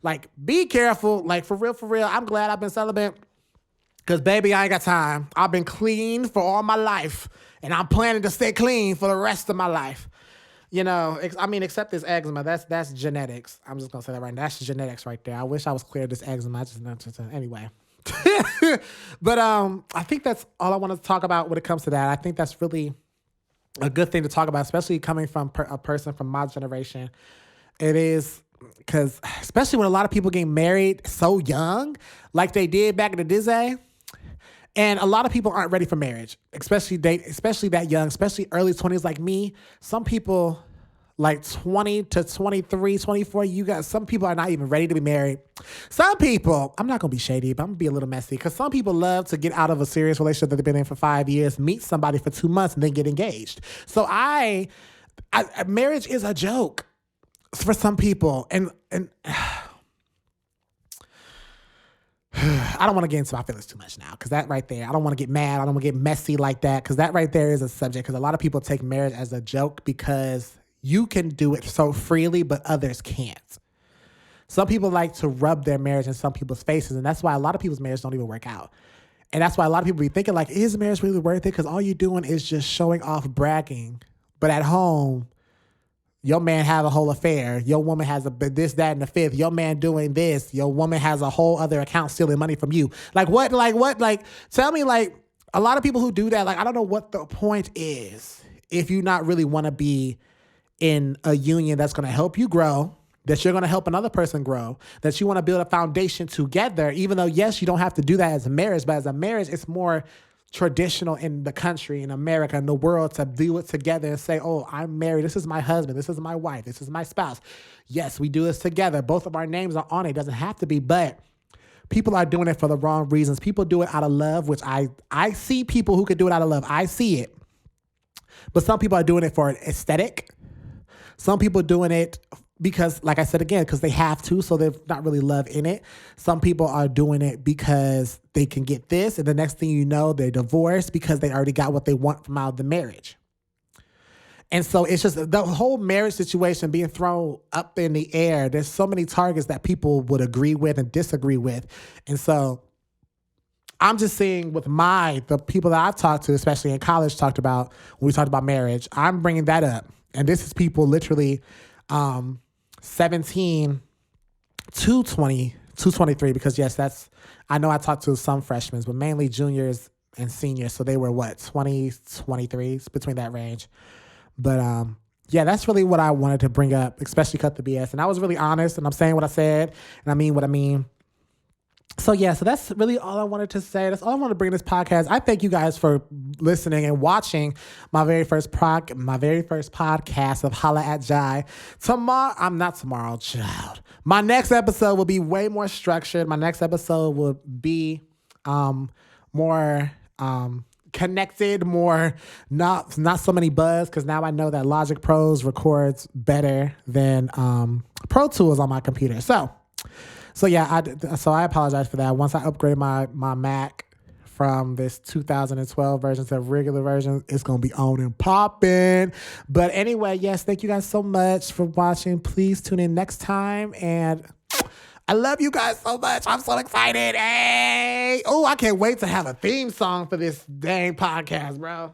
Like, be careful. Like, for real. I'm glad I've been celibate, because, baby, I ain't got time. I've been clean for all my life, and I'm planning to stay clean for the rest of my life. Except this eczema, that's genetics. I'm just going to say that right now. That's genetics right there. I wish I was clear of this eczema. Anyway. But I think that's all I want to talk about when it comes to that. I think that's really a good thing to talk about, especially coming from a person from my generation. It is, because especially when a lot of people get married so young, like they did back in the day. And a lot of people aren't ready for marriage, especially that young, especially early 20s like me. Some people like 20 to 23, 24, some people are not even ready to be married. Some people, I'm not going to be shady, but I'm going to be a little messy, because some people love to get out of a serious relationship that they've been in for 5 years, meet somebody for 2 months, and then get engaged. So marriage is a joke for some people. And I don't want to get into my feelings too much now, because that right there, I don't want to get mad. I don't want to get messy like that, because that right there is a subject, because a lot of people take marriage as a joke because you can do it so freely, but others can't. Some people like to rub their marriage in some people's faces, and that's why a lot of people's marriage don't even work out. And that's why a lot of people be thinking, like, is marriage really worth it? Because all you're doing is just showing off, bragging. But at home, your man have a whole affair. Your woman has this, that, and the fifth. Your man doing this. Your woman has a whole other account stealing money from you. Like, what? Tell me, like, a lot of people who do that, like, I don't know what the point is if you not really want to be in a union that's going to help you grow, that you're going to help another person grow, that you want to build a foundation together, even though, yes, you don't have to do that as a marriage, but as a marriage, it's more traditional in the country, in America, in the world, to do it together and say, oh, I'm married. This is my husband. This is my wife. This is my spouse. Yes, we do this together. Both of our names are on it. It doesn't have to be, but people are doing it for the wrong reasons. People do it out of love, which I see people who could do it out of love. I see it. But some people are doing it for an aesthetic. Some people doing it because, like I said again, because they have to, so there's not really love in it. Some people are doing it because they can get this, and the next thing you know, they're divorced because they already got what they want from out of the marriage. And so it's just the whole marriage situation being thrown up in the air. There's so many targets that people would agree with and disagree with. And so I'm just seeing with the people that I've talked to, especially in college, talked about, when we talked about marriage, I'm bringing that up. And this is people literally 17 to 23, because yes, I know I talked to some freshmen, but mainly juniors and seniors. So they were 20, 23, between that range. But yeah, that's really what I wanted to bring up, especially Cut the BS. And I was really honest, and I'm saying what I said, and I mean what I mean. So yeah, so that's really all I wanted to say. That's all I want to bring in this podcast. I thank you guys for listening and watching my very first podcast of Holla at Jiayre. I'm not tomorrow, child. My next episode will be way more structured. My next episode will be more connected, more not so many buzz, because now I know that Logic Pros records better than Pro Tools on my computer. So yeah, I apologize for that. Once I upgrade my Mac from this 2012 version to the regular version, it's going to be on and popping. But anyway, yes, thank you guys so much for watching. Please tune in next time. And I love you guys so much. I'm so excited. Hey. Oh, I can't wait to have a theme song for this dang podcast, bro.